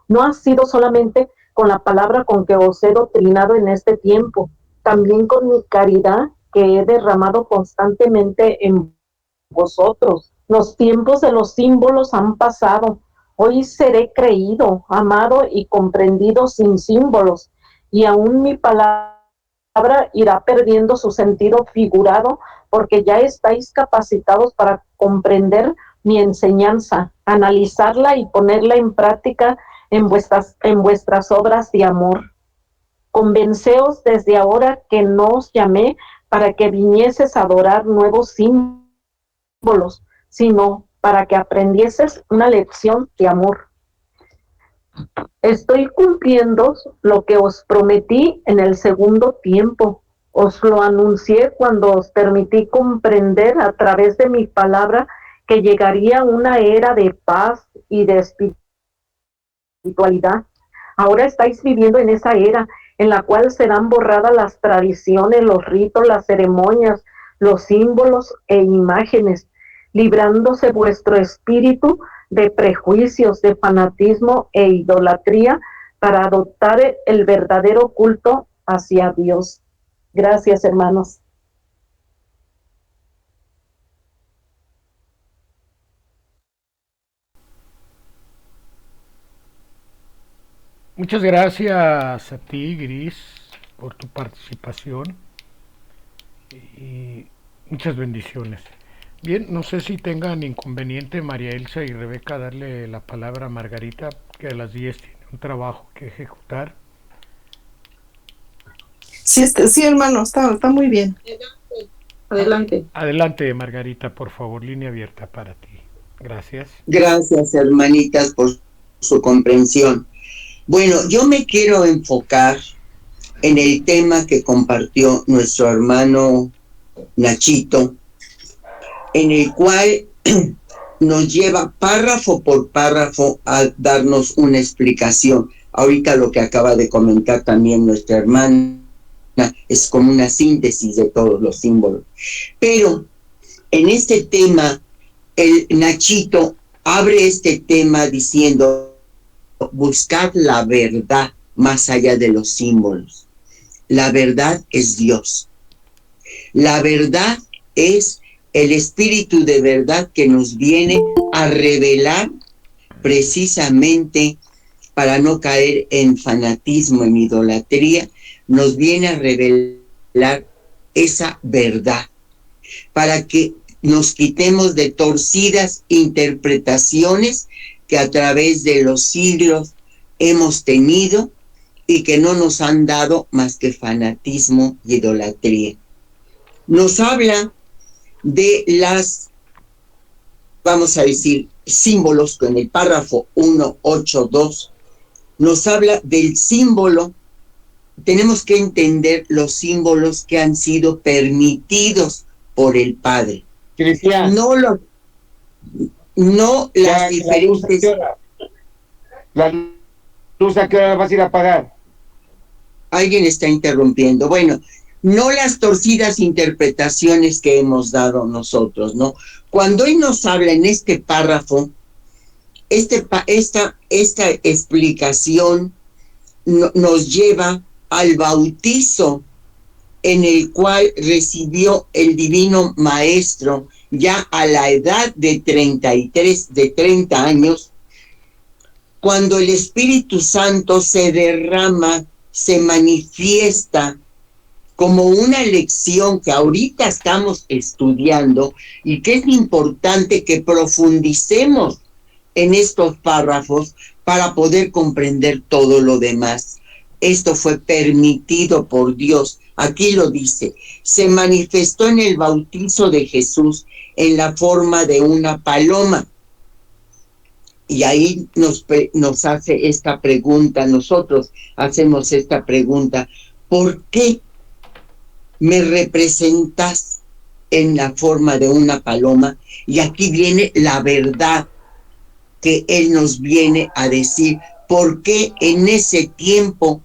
no ha sido solamente con la palabra con que os he doctrinado en este tiempo, también con mi caridad que he derramado constantemente en vosotros. Los tiempos de los símbolos han pasado. Hoy seré creído, amado y comprendido sin símbolos, y aún mi palabra irá perdiendo su sentido figurado, porque ya estáis capacitados para comprender mi enseñanza, analizarla y ponerla en práctica en vuestras obras de amor. Convenceos desde ahora que no os llamé para que vinieses a adorar nuevos símbolos, sino para que aprendieses una lección de amor. Estoy cumpliendo lo que os prometí en el segundo tiempo. Os lo anuncié cuando os permití comprender a través de mi palabra que llegaría una era de paz y de espiritualidad. Ahora estáis viviendo en esa era en la cual serán borradas las tradiciones, los ritos, las ceremonias, los símbolos e imágenes, librándose vuestro espíritu de prejuicios, de fanatismo e idolatría para adoptar el verdadero culto hacia Dios. Gracias, hermanos. Muchas gracias a ti, Gris, por tu participación y muchas bendiciones. Bien, no sé si tengan inconveniente María Elsa y Rebeca darle la palabra a Margarita, que a las 10 tiene un trabajo que ejecutar. Sí, sí, hermano, está muy bien. Adelante. Adelante, Margarita, por favor, línea abierta para ti. Gracias. Gracias, hermanitas, por su comprensión. Bueno, yo me quiero enfocar en el tema que compartió nuestro hermano Nachito, en el cual nos lleva párrafo por párrafo a darnos una explicación. Ahorita lo que acaba de comentar también nuestra hermana es como una síntesis de todos los símbolos. Pero en este tema, el Nachito abre este tema diciendo buscad la verdad más allá de los símbolos. La verdad es Dios. La verdad es el Espíritu de verdad que nos viene a revelar precisamente para no caer en fanatismo, en idolatría, nos viene a revelar esa verdad para que nos quitemos de torcidas interpretaciones que a través de los siglos hemos tenido y que no nos han dado más que fanatismo y idolatría. Nos habla de las, vamos a decir, símbolos, en el párrafo 182, nos habla del símbolo. Tenemos que entender los símbolos que han sido permitidos por el Padre. Cristian, No las diferentes. La luz a qué hora vas a ir a apagar. Alguien está interrumpiendo. Bueno, no las torcidas interpretaciones que hemos dado nosotros, ¿no? Cuando Él nos habla en este párrafo, esta explicación nos lleva al bautizo en el cual recibió el Divino Maestro ya a la edad de 30 años, cuando el Espíritu Santo se derrama, se manifiesta como una lección que ahorita estamos estudiando y que es importante que profundicemos en estos párrafos para poder comprender todo lo demás. Esto fue permitido por Dios. Aquí lo dice, se manifestó en el bautizo de Jesús en la forma de una paloma. Y ahí nos hace esta pregunta, nosotros hacemos esta pregunta, ¿por qué me representas en la forma de una paloma? Y aquí viene la verdad que Él nos viene a decir, ¿por qué en ese tiempo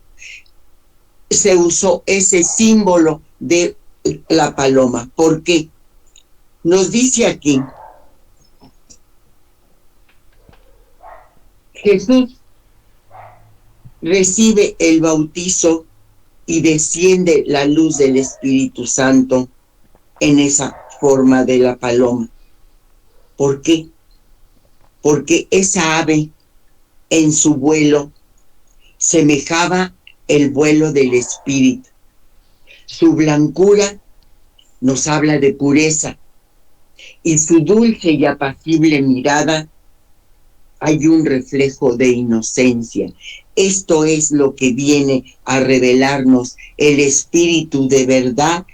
se usó ese símbolo de la paloma? ¿Por qué? Nos dice aquí, Jesús recibe el bautizo y desciende la luz del Espíritu Santo en esa forma de la paloma. ¿Por qué? Porque esa ave en su vuelo semejaba el vuelo del Espíritu. Su blancura nos habla de pureza y su dulce y apacible mirada hay un reflejo de inocencia. Esto es lo que viene a revelarnos el Espíritu de verdad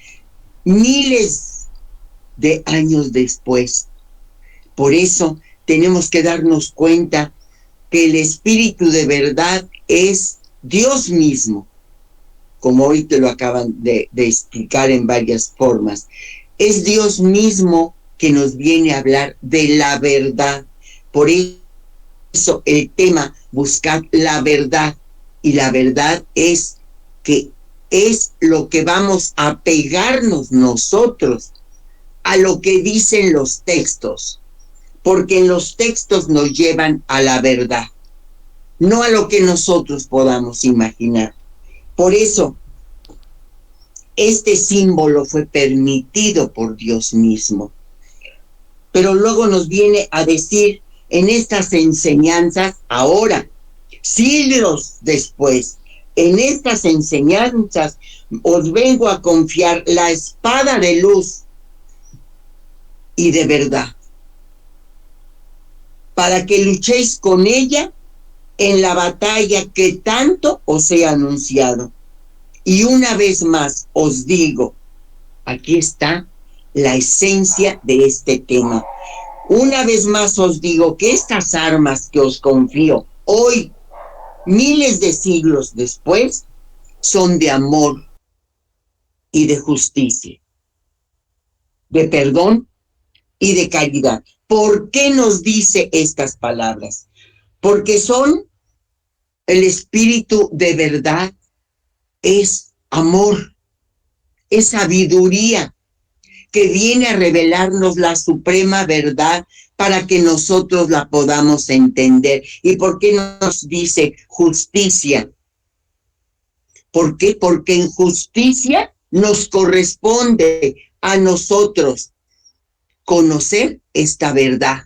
miles de años después. Por eso tenemos que darnos cuenta que el Espíritu de verdad es Dios mismo, como hoy te lo acaban de explicar en varias formas. Es Dios mismo que nos viene a hablar de la verdad. Por eso el tema, buscar la verdad, y la verdad es que es lo que vamos a pegarnos nosotros a lo que dicen los textos, porque en los textos nos llevan a la verdad, no a lo que nosotros podamos imaginar. Por eso, este símbolo fue permitido por Dios mismo. Pero luego nos viene a decir en estas enseñanzas, ahora, siglos después, en estas enseñanzas os vengo a confiar la espada de luz y de verdad, para que luchéis con ella en la batalla que tanto os he anunciado. Y una vez más os digo, aquí está la esencia de este tema. Una vez más os digo que estas armas que os confío hoy, miles de siglos después, son de amor y de justicia, de perdón y de caridad. ¿Por qué nos dice estas palabras? Porque son el Espíritu de verdad, es amor, es sabiduría, que viene a revelarnos la suprema verdad para que nosotros la podamos entender. ¿Y por qué nos dice justicia? ¿Por qué? Porque en justicia nos corresponde a nosotros conocer esta verdad.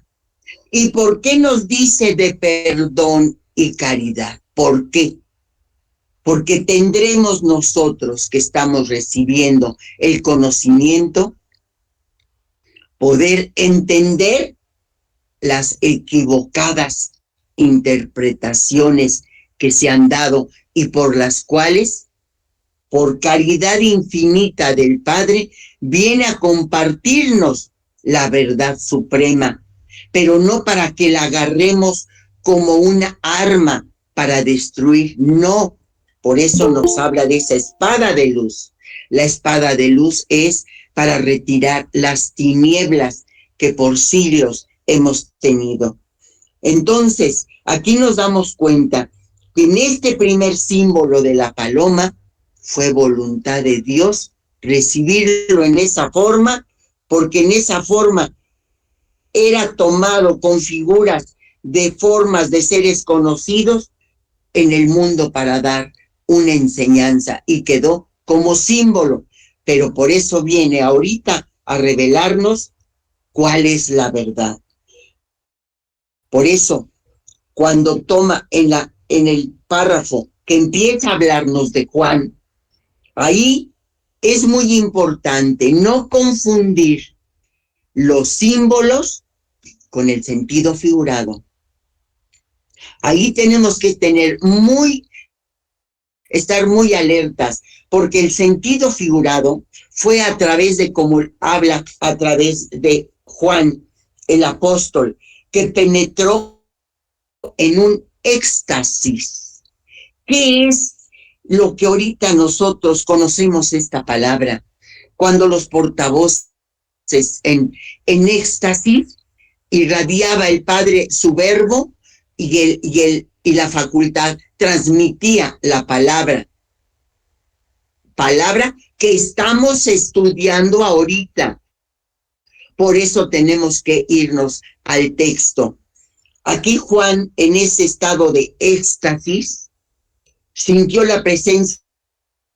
¿Y por qué nos dice de perdón y caridad? ¿Por qué? Porque tendremos nosotros que estamos recibiendo el conocimiento, poder entender las equivocadas interpretaciones que se han dado y por las cuales, por caridad infinita del Padre, viene a compartirnos la verdad suprema, pero no para que la agarremos como una arma para destruir, no. Por eso nos habla de esa espada de luz. La espada de luz es para retirar las tinieblas que por siglos hemos tenido. Entonces, aquí nos damos cuenta que en este primer símbolo de la paloma fue voluntad de Dios recibirlo en esa forma, porque en esa forma era tomado con figuras de formas de seres conocidos en el mundo para dar una enseñanza y quedó como símbolo, pero por eso viene ahorita a revelarnos cuál es la verdad. Por eso, cuando toma en el párrafo que empieza a hablarnos de Juan, ahí es muy importante no confundir los símbolos con el sentido figurado. Ahí tenemos que estar muy alertas, porque el sentido figurado fue a través de, como habla a través de Juan, el apóstol, que penetró en un éxtasis. ¿Qué es lo que ahorita nosotros conocemos esta palabra? Cuando los portavoces en éxtasis irradiaba el Padre su verbo y la facultad transmitía la palabra que estamos estudiando ahorita. Por eso tenemos que irnos al texto. Aquí Juan, en ese estado de éxtasis, sintió la presencia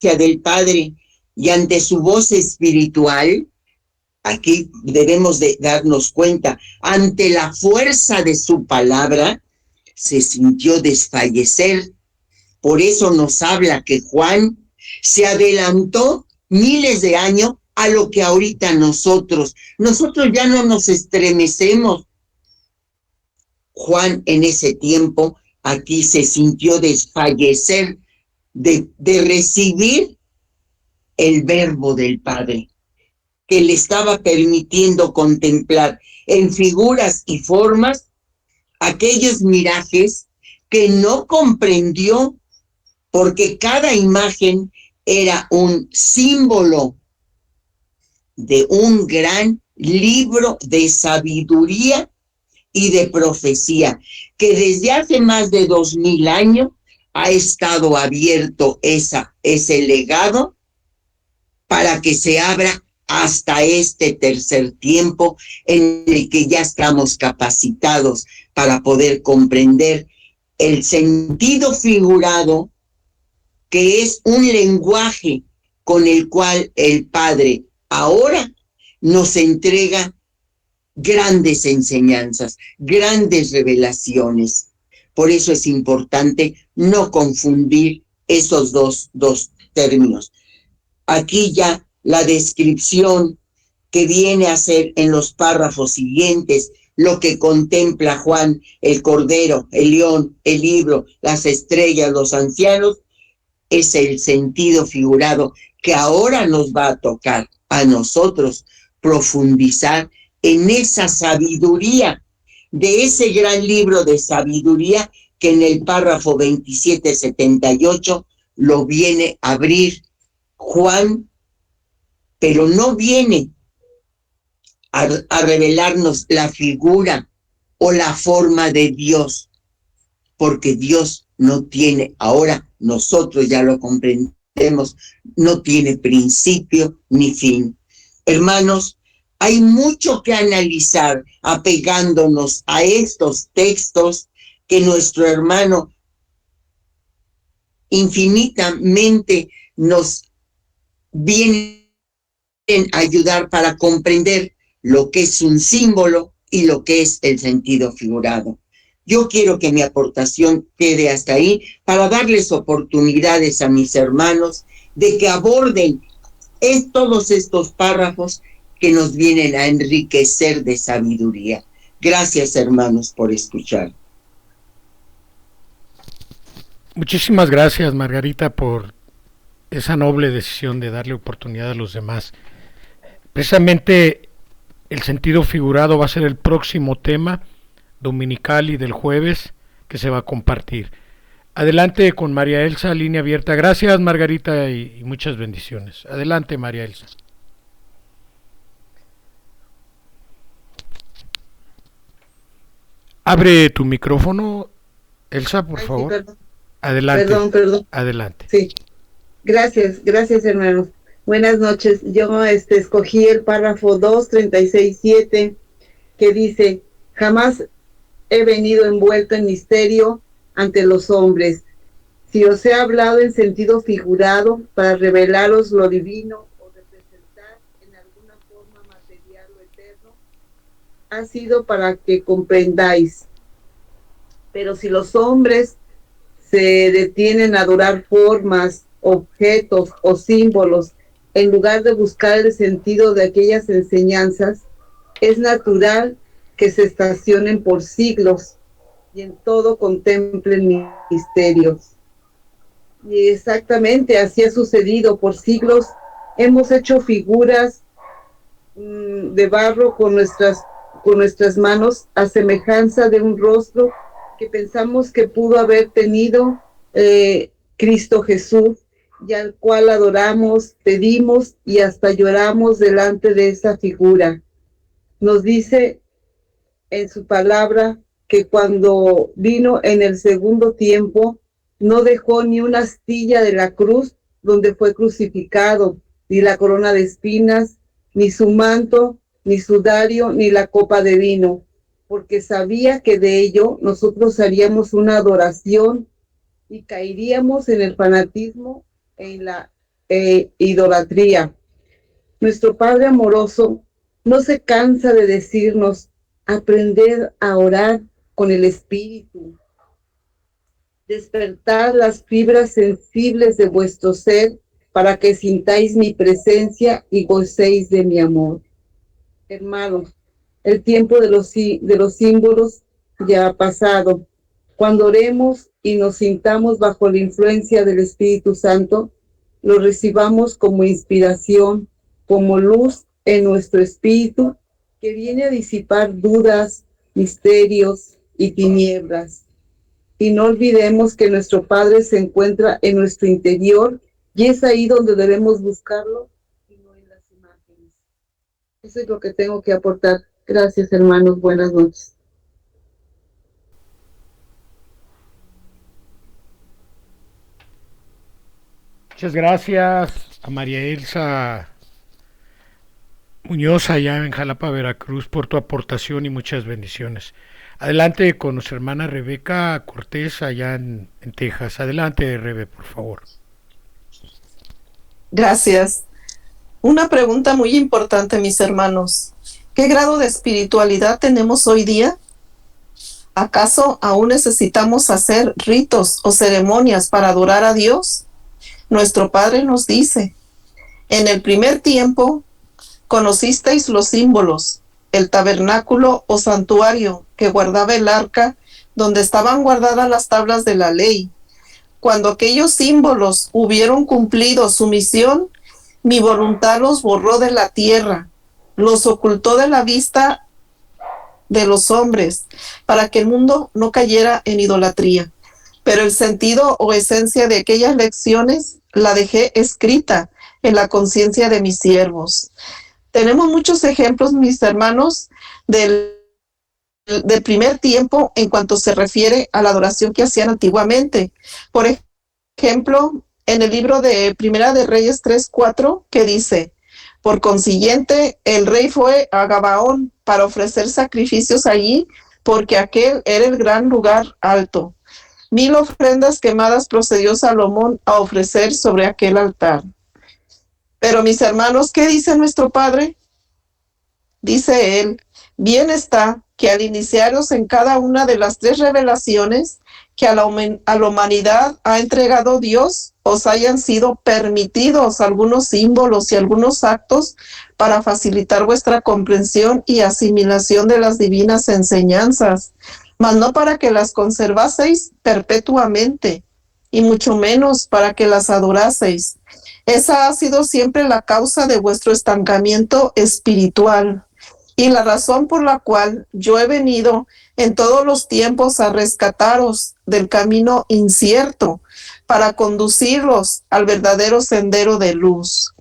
del Padre y ante su voz espiritual, aquí debemos de darnos cuenta, ante la fuerza de su palabra, se sintió desfallecer. Por eso nos habla que Juan se adelantó miles de años a lo que ahorita nosotros ya no nos estremecemos. Juan en ese tiempo aquí se sintió desfallecer de recibir el verbo del Padre, que le estaba permitiendo contemplar en figuras y formas aquellos mirajes que no comprendió, porque cada imagen era un símbolo de un gran libro de sabiduría y de profecía, que desde hace más de 2000 años ha estado abierto ese legado para que se abra hasta este tercer tiempo en el que ya estamos capacitados para poder comprender el sentido figurado, que es un lenguaje con el cual el Padre ahora nos entrega grandes enseñanzas, grandes revelaciones. Por eso es importante no confundir esos dos términos. Aquí ya la descripción que viene a ser en los párrafos siguientes, lo que contempla Juan, el cordero, el león, el libro, las estrellas, los ancianos, es el sentido figurado que ahora nos va a tocar a nosotros profundizar en esa sabiduría, de ese gran libro de sabiduría que en el párrafo 2778 lo viene a abrir Juan, pero no viene a revelarnos la figura o la forma de Dios, porque Dios no tiene, ahora nosotros ya lo comprendemos, no tiene principio ni fin. Hermanos, Hay mucho que analizar apegándonos a estos textos que nuestro hermano infinitamente nos vienen a ayudar para comprender lo que es un símbolo y lo que es el sentido figurado. Yo quiero que mi aportación quede hasta ahí para darles oportunidades a mis hermanos de que aborden todos estos párrafos que nos vienen a enriquecer de sabiduría. Gracias, hermanos, por escuchar. Muchísimas gracias, Margarita, por esa noble decisión de darle oportunidad a los demás. Precisamente el sentido figurado va a ser el próximo tema dominical y del jueves que se va a compartir. Adelante con María Elsa, línea abierta. Gracias, Margarita, y muchas bendiciones. Adelante, María Elsa. Abre tu micrófono, Elsa, por favor. Sí, perdón. Adelante. Perdón. Adelante. Sí. Gracias, hermanos. Buenas noches. Yo escogí el párrafo 2:36:7 que dice: jamás he venido envuelto en misterio ante los hombres. Si os he hablado en sentido figurado para revelaros lo divino o representar en alguna forma material o eterno, ha sido para que comprendáis. Pero si los hombres se detienen a adorar formas, objetos o símbolos en lugar de buscar el sentido de aquellas enseñanzas, es natural que se estacionen por siglos y en todo contemplen misterios. Y exactamente así ha sucedido. Por siglos hemos hecho figuras de barro con nuestras manos a semejanza de un rostro que pensamos que pudo haber tenido Cristo Jesús, y al cual adoramos, pedimos y hasta lloramos delante de esa figura. Nos dice en su palabra que cuando vino en el segundo tiempo, no dejó ni una astilla de la cruz donde fue crucificado, ni la corona de espinas, ni su manto, ni sudario, ni la copa de vino, porque sabía que de ello nosotros haríamos una adoración y caeríamos en el fanatismo e en la idolatría. Nuestro Padre amoroso no se cansa de decirnos: aprended a orar con el Espíritu, despertad las fibras sensibles de vuestro ser para que sintáis mi presencia y gocéis de mi amor. Hermanos, el tiempo de los símbolos ya ha pasado. Cuando oremos y nos sintamos bajo la influencia del Espíritu Santo, lo recibamos como inspiración, como luz en nuestro espíritu, que viene a disipar dudas, misterios y tinieblas. Y no olvidemos que nuestro Padre se encuentra en nuestro interior, y es ahí donde debemos buscarlo y no en las imágenes. Eso es lo que tengo que aportar. Gracias, hermanos. Buenas noches. Muchas gracias a María Elsa Muñoz allá en Jalapa, Veracruz, por tu aportación y muchas bendiciones. Adelante con nuestra hermana Rebeca Cortés allá en Texas. Adelante, Rebe, por favor. Gracias. Una pregunta muy importante, mis hermanos. ¿Qué grado de espiritualidad tenemos hoy día? ¿Acaso aún necesitamos hacer ritos o ceremonias para adorar a Dios? Nuestro Padre nos dice: en el primer tiempo conocisteis los símbolos, el tabernáculo o santuario que guardaba el arca, donde estaban guardadas las tablas de la ley. Cuando aquellos símbolos hubieron cumplido su misión, mi voluntad los borró de la tierra, los ocultó de la vista de los hombres, para que el mundo no cayera en idolatría. Pero el sentido o esencia de aquellas lecciones la dejé escrita en la conciencia de mis siervos. Tenemos muchos ejemplos, mis hermanos, del primer tiempo en cuanto se refiere a la adoración que hacían antiguamente. Por ejemplo, en el libro de Primera de Reyes 3:4, que dice: Por consiguiente, el rey fue a Gabaón para ofrecer sacrificios allí, porque aquel era el gran lugar alto. 1000 ofrendas quemadas procedió Salomón a ofrecer sobre aquel altar. Pero mis hermanos, ¿qué dice nuestro Padre? Dice él, bien está que al iniciaros en cada una de las 3 revelaciones que a la humanidad ha entregado Dios, os hayan sido permitidos algunos símbolos y algunos actos para facilitar vuestra comprensión y asimilación de las divinas enseñanzas, mas no para que las conservaseis perpetuamente, y mucho menos para que las adoraseis. Esa ha sido siempre la causa de vuestro estancamiento espiritual, y la razón por la cual yo he venido en todos los tiempos a rescataros del camino incierto, para conducirlos al verdadero sendero de luz.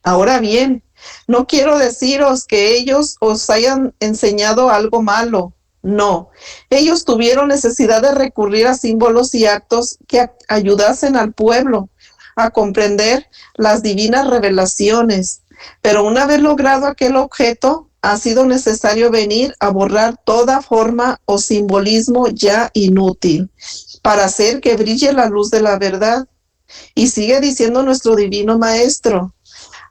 Ahora bien, no quiero deciros que ellos os hayan enseñado algo malo. No, ellos tuvieron necesidad de recurrir a símbolos y actos que ayudasen al pueblo a comprender las divinas revelaciones. Pero una vez logrado aquel objeto, ha sido necesario venir a borrar toda forma o simbolismo ya inútil, para hacer que brille la luz de la verdad. Y sigue diciendo nuestro divino Maestro,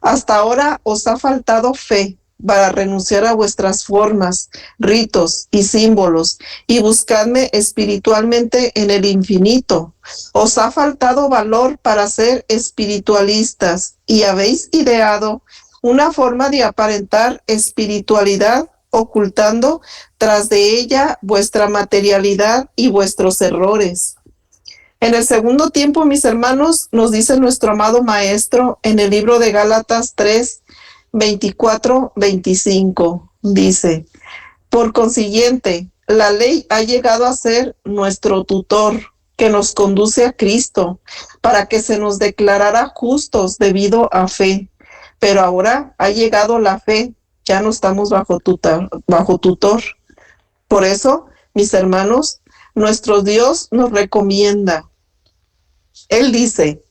hasta ahora os ha faltado fe para renunciar a vuestras formas, ritos y símbolos, y buscadme espiritualmente en el infinito. Os ha faltado valor para ser espiritualistas, y habéis ideado una forma de aparentar espiritualidad, ocultando tras de ella vuestra materialidad y vuestros errores. En el segundo tiempo, mis hermanos, nos dice nuestro amado Maestro en el libro de Gálatas 3, 24, 25, dice, por consiguiente, la ley ha llegado a ser nuestro tutor, que nos conduce a Cristo, para que se nos declarara justos debido a fe. Pero ahora ha llegado la fe, ya no estamos bajo tutor. Por eso, mis hermanos, nuestro Dios nos recomienda. Él dice,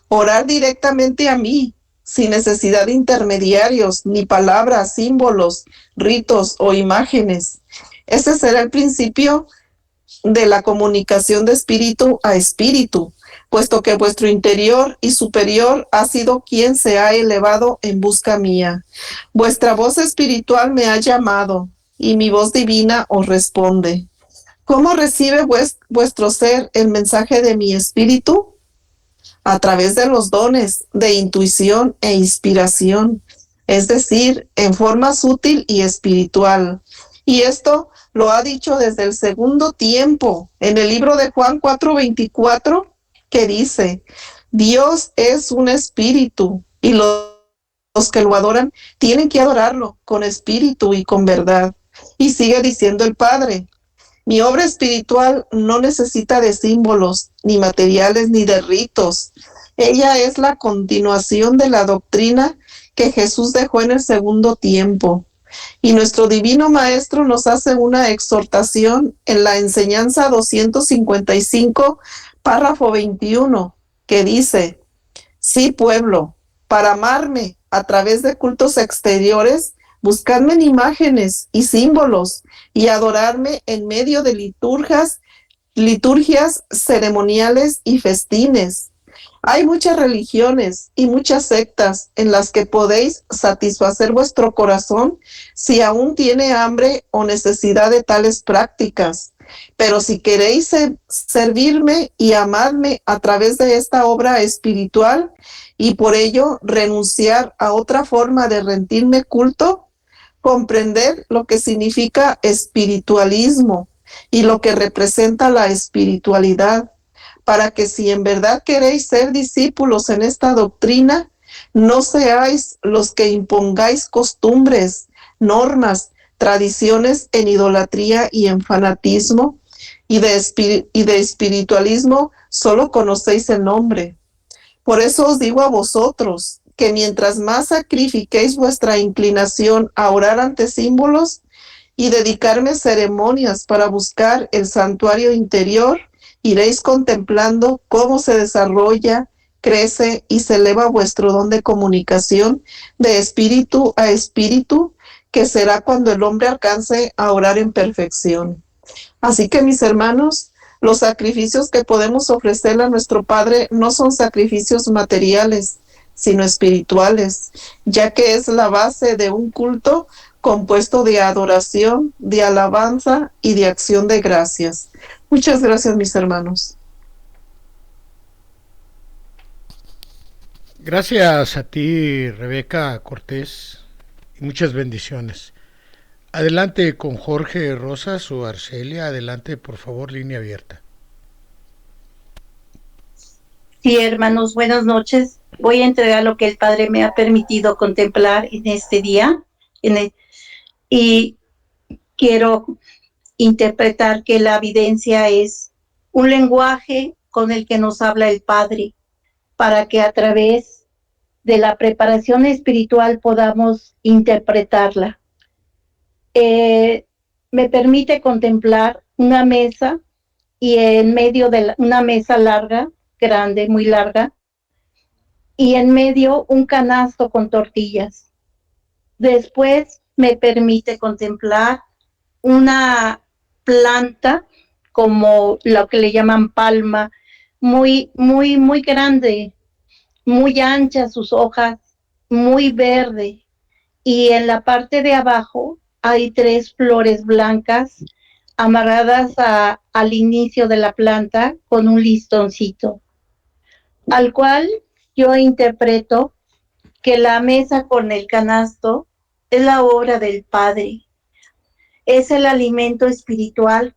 orar directamente a mí, sin necesidad de intermediarios, ni palabras, símbolos, ritos o imágenes. Ese será el principio de la comunicación de espíritu a espíritu, puesto que vuestro interior y superior ha sido quien se ha elevado en busca mía. Vuestra voz espiritual me ha llamado, y mi voz divina os responde. ¿Cómo recibe vuestro ser el mensaje de mi espíritu? A través de los dones de intuición e inspiración, es decir, en forma sutil y espiritual. Y esto lo ha dicho desde el segundo tiempo, en el libro de Juan 4:24, que dice, Dios es un espíritu, y los que lo adoran tienen que adorarlo con espíritu y con verdad. Y sigue diciendo el Padre, mi obra espiritual no necesita de símbolos, ni materiales, ni de ritos. Ella es la continuación de la doctrina que Jesús dejó en el segundo tiempo. Y nuestro divino Maestro nos hace una exhortación en la enseñanza 255, párrafo 21, que dice, sí, pueblo, para amarme a través de cultos exteriores, buscarme en imágenes y símbolos y adorarme en medio de liturgias ceremoniales y festines. Hay muchas religiones y muchas sectas en las que podéis satisfacer vuestro corazón si aún tiene hambre o necesidad de tales prácticas. Pero si queréis servirme y amarme a través de esta obra espiritual y por ello renunciar a otra forma de rendirme culto, comprender lo que significa espiritualismo y lo que representa la espiritualidad, para que si en verdad queréis ser discípulos en esta doctrina, no seáis los que impongáis costumbres, normas, tradiciones en idolatría y en fanatismo, y de espiritualismo solo conocéis el nombre. Por eso os digo a vosotros, que mientras más sacrifiquéis vuestra inclinación a orar ante símbolos y dedicarme ceremonias para buscar el santuario interior, iréis contemplando cómo se desarrolla crece y se eleva vuestro don de comunicación de espíritu a espíritu, que será cuando el hombre alcance a orar en perfección. Así que, mis hermanos, los sacrificios que podemos ofrecerle a nuestro Padre no son sacrificios materiales, sino espirituales, ya que es la base de un culto compuesto de adoración, de alabanza y de acción de gracias. Muchas gracias, mis hermanos. Gracias a ti, Rebeca Cortés, y muchas bendiciones. Adelante con Jorge Rosas o Arcelia. Adelante, por favor, línea abierta. Sí, hermanos, buenas noches. Voy a entregar lo que el Padre me ha permitido contemplar en este día. Y quiero interpretar que la evidencia es un lenguaje con el que nos habla el Padre, para que a través de la preparación espiritual podamos interpretarla. Me permite contemplar una mesa, y en medio de una mesa larga, grande, muy larga, y en medio un canasto con tortillas. Después me permite contemplar una planta, como lo que le llaman palma, muy grande, muy ancha sus hojas, muy verde, y en la parte de abajo hay 3 flores blancas amarradas al inicio de la planta con un listoncito, al cual yo interpreto que la mesa con el canasto es la obra del Padre, es el alimento espiritual,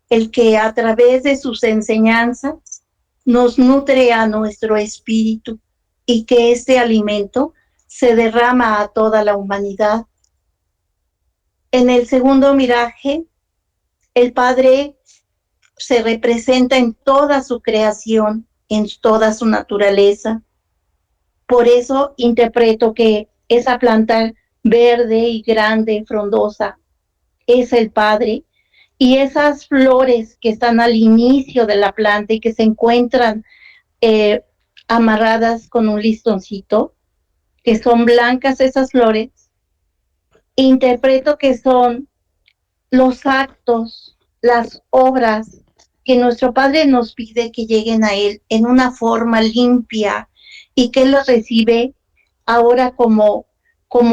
el que a través de sus enseñanzas nos nutre a nuestro espíritu, y que este alimento se derrama a toda la humanidad. En el segundo miraje, el Padre se representa en toda su creación, en toda su naturaleza. Por eso interpreto que esa planta verde y grande, frondosa, es el Padre, y esas flores que están al inicio de la planta y que se encuentran amarradas con un listoncito, que son blancas esas flores, interpreto que son los actos, las obras que nuestro Padre nos pide que lleguen a Él en una forma limpia, y que Él los recibe ahora como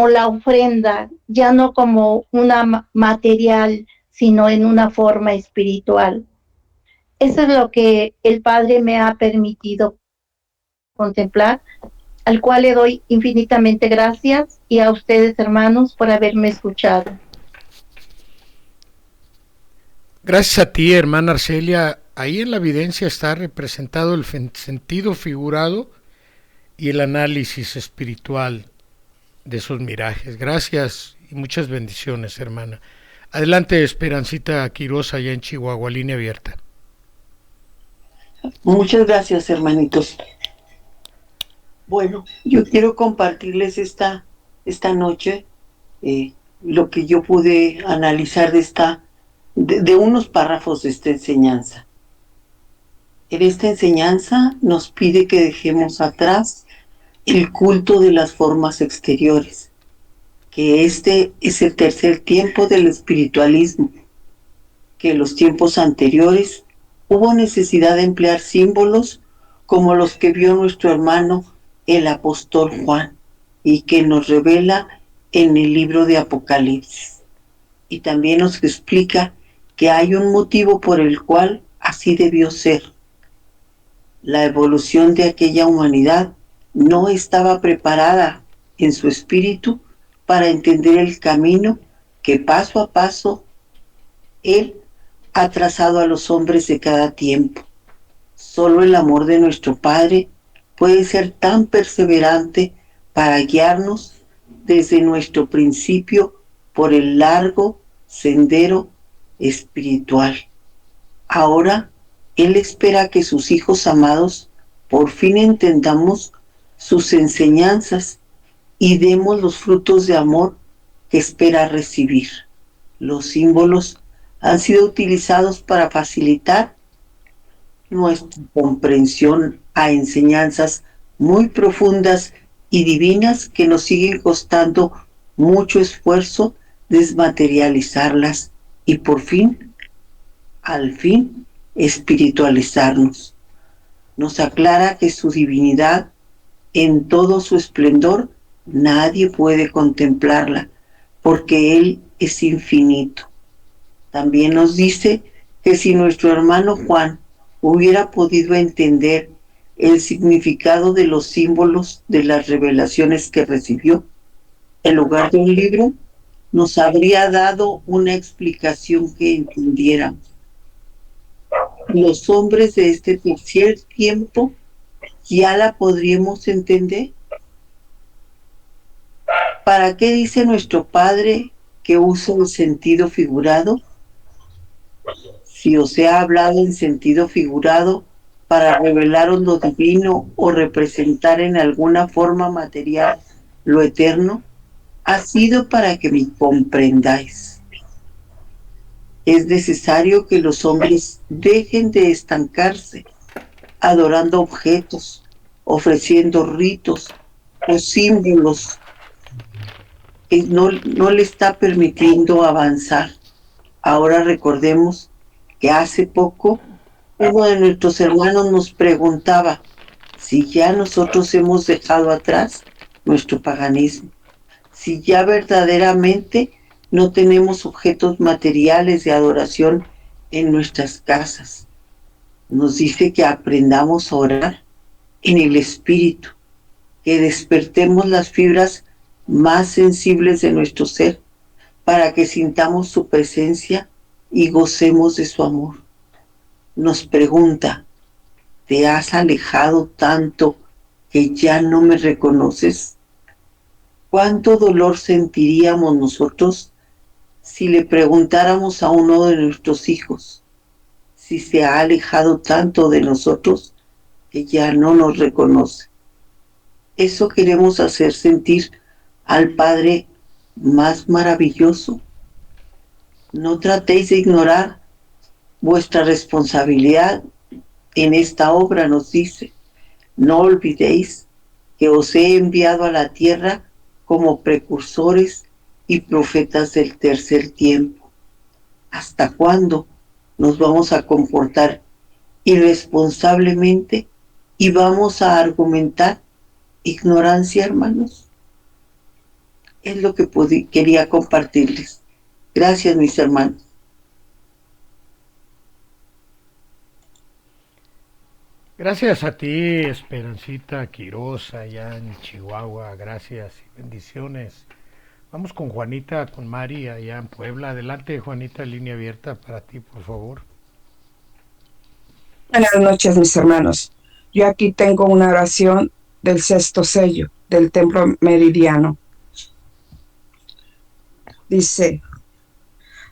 la ofrenda, ya no como una material, sino en una forma espiritual. Eso es lo que el Padre me ha permitido contemplar, al cual le doy infinitamente gracias, y a ustedes, hermanos, por haberme escuchado. Gracias a ti, hermana Arcelia. Ahí en la evidencia está representado el sentido figurado y el análisis espiritual de esos mirajes. Gracias y muchas bendiciones, hermana. Adelante, Esperancita Quiroz, allá en Chihuahua, línea abierta. Muchas gracias, hermanitos. Bueno, yo quiero compartirles esta noche lo que yo pude analizar de unos párrafos de esta enseñanza. En esta enseñanza nos pide que dejemos atrás el culto de las formas exteriores, que este es el tercer tiempo del espiritualismo, que en los tiempos anteriores hubo necesidad de emplear símbolos como los que vio nuestro hermano el apóstol Juan, y que nos revela en el libro de Apocalipsis. Y también nos explica que hay un motivo por el cual así debió ser. La evolución de aquella humanidad no estaba preparada en su espíritu para entender el camino que paso a paso Él ha trazado a los hombres de cada tiempo. Solo el amor de nuestro Padre puede ser tan perseverante para guiarnos desde nuestro principio por el largo sendero espiritual. Ahora Él espera que sus hijos amados por fin entendamos sus enseñanzas y demos los frutos de amor que espera recibir. Los símbolos han sido utilizados para facilitar nuestra comprensión a enseñanzas muy profundas y divinas que nos siguen costando mucho esfuerzo desmaterializarlas y por fin, al fin, espiritualizarnos. Nos aclara que su divinidad, en todo su esplendor, nadie puede contemplarla, porque Él es infinito. También nos dice que si nuestro hermano Juan hubiera podido entender el significado de los símbolos de las revelaciones que recibió, en lugar de un libro, nos habría dado una explicación que entendiéramos. Los hombres de este tercer tiempo ya la podríamos entender. ¿Para qué dice nuestro Padre que usa el sentido figurado? Si os he hablado en sentido figurado para revelaros lo divino o representar en alguna forma material lo eterno, ha sido para que me comprendáis. Es necesario que los hombres dejen de estancarse adorando objetos, ofreciendo ritos o símbolos que no le está permitiendo avanzar. Ahora recordemos que hace poco uno de nuestros hermanos nos preguntaba si ya nosotros hemos dejado atrás nuestro paganismo, si ya verdaderamente no tenemos objetos materiales de adoración en nuestras casas. Nos dice que aprendamos a orar en el Espíritu, que despertemos las fibras más sensibles de nuestro ser para que sintamos su presencia y gocemos de su amor. Nos pregunta, ¿te has alejado tanto que ya no me reconoces? ¿Cuánto dolor sentiríamos nosotros si le preguntáramos a uno de nuestros hijos si se ha alejado tanto de nosotros que ya no nos reconoce? Eso queremos hacer sentir al Padre más maravilloso. No tratéis de ignorar vuestra responsabilidad en esta obra, nos dice. No olvidéis que os he enviado a la tierra como precursores y profetas del tercer tiempo. ¿Hasta cuándo nos vamos a comportar irresponsablemente y vamos a argumentar ignorancia, hermanos? Es lo que quería compartirles. Gracias, mis hermanos. Gracias a ti, Esperancita Quiroz, allá en Chihuahua. Gracias y bendiciones. Vamos con Juanita, con Mari, allá en Puebla. Adelante, Juanita, línea abierta para ti, por favor. Buenas noches, mis hermanos. Yo aquí tengo una oración del sexto sello del templo meridiano. Dice: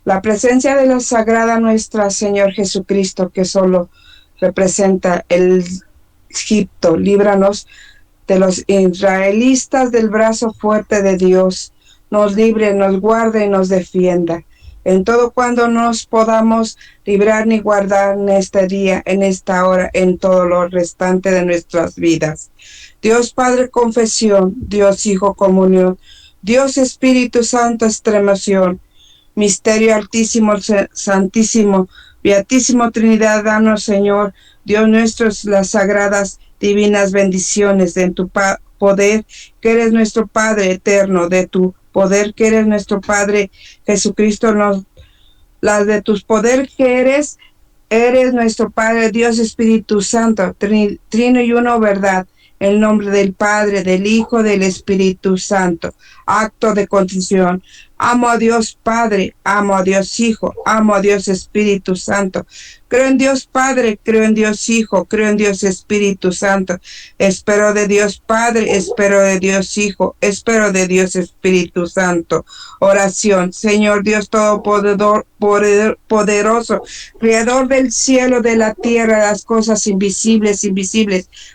la presencia de la Sagrada Nuestra Señor Jesucristo, que solo representa el Egipto, líbranos de los israelitas del brazo fuerte de Dios, nos libre, nos guarde y nos defienda. En todo cuando nos podamos librar ni guardar en este día, en esta hora, en todo lo restante de nuestras vidas. Dios Padre, confesión. Dios Hijo, comunión. Dios Espíritu Santo, extremación. Misterio altísimo, santísimo, beatísimo Trinidad, danos, Señor, Dios nuestro, las sagradas, divinas bendiciones de tu poder, que eres nuestro Padre eterno, de tu poder que eres nuestro Padre Jesucristo, las de tus poder que eres nuestro Padre, Dios Espíritu Santo, trino y uno, verdad, en nombre del Padre, del Hijo, del Espíritu Santo. Acto de contrición. Amo a Dios Padre, amo a Dios Hijo, amo a Dios Espíritu Santo. Creo en Dios Padre, creo en Dios Hijo, creo en Dios Espíritu Santo. Espero de Dios Padre, espero de Dios Hijo, espero de Dios Espíritu Santo. Oración. Señor Dios Todopoderoso, Creador del cielo, de la tierra, las cosas invisibles,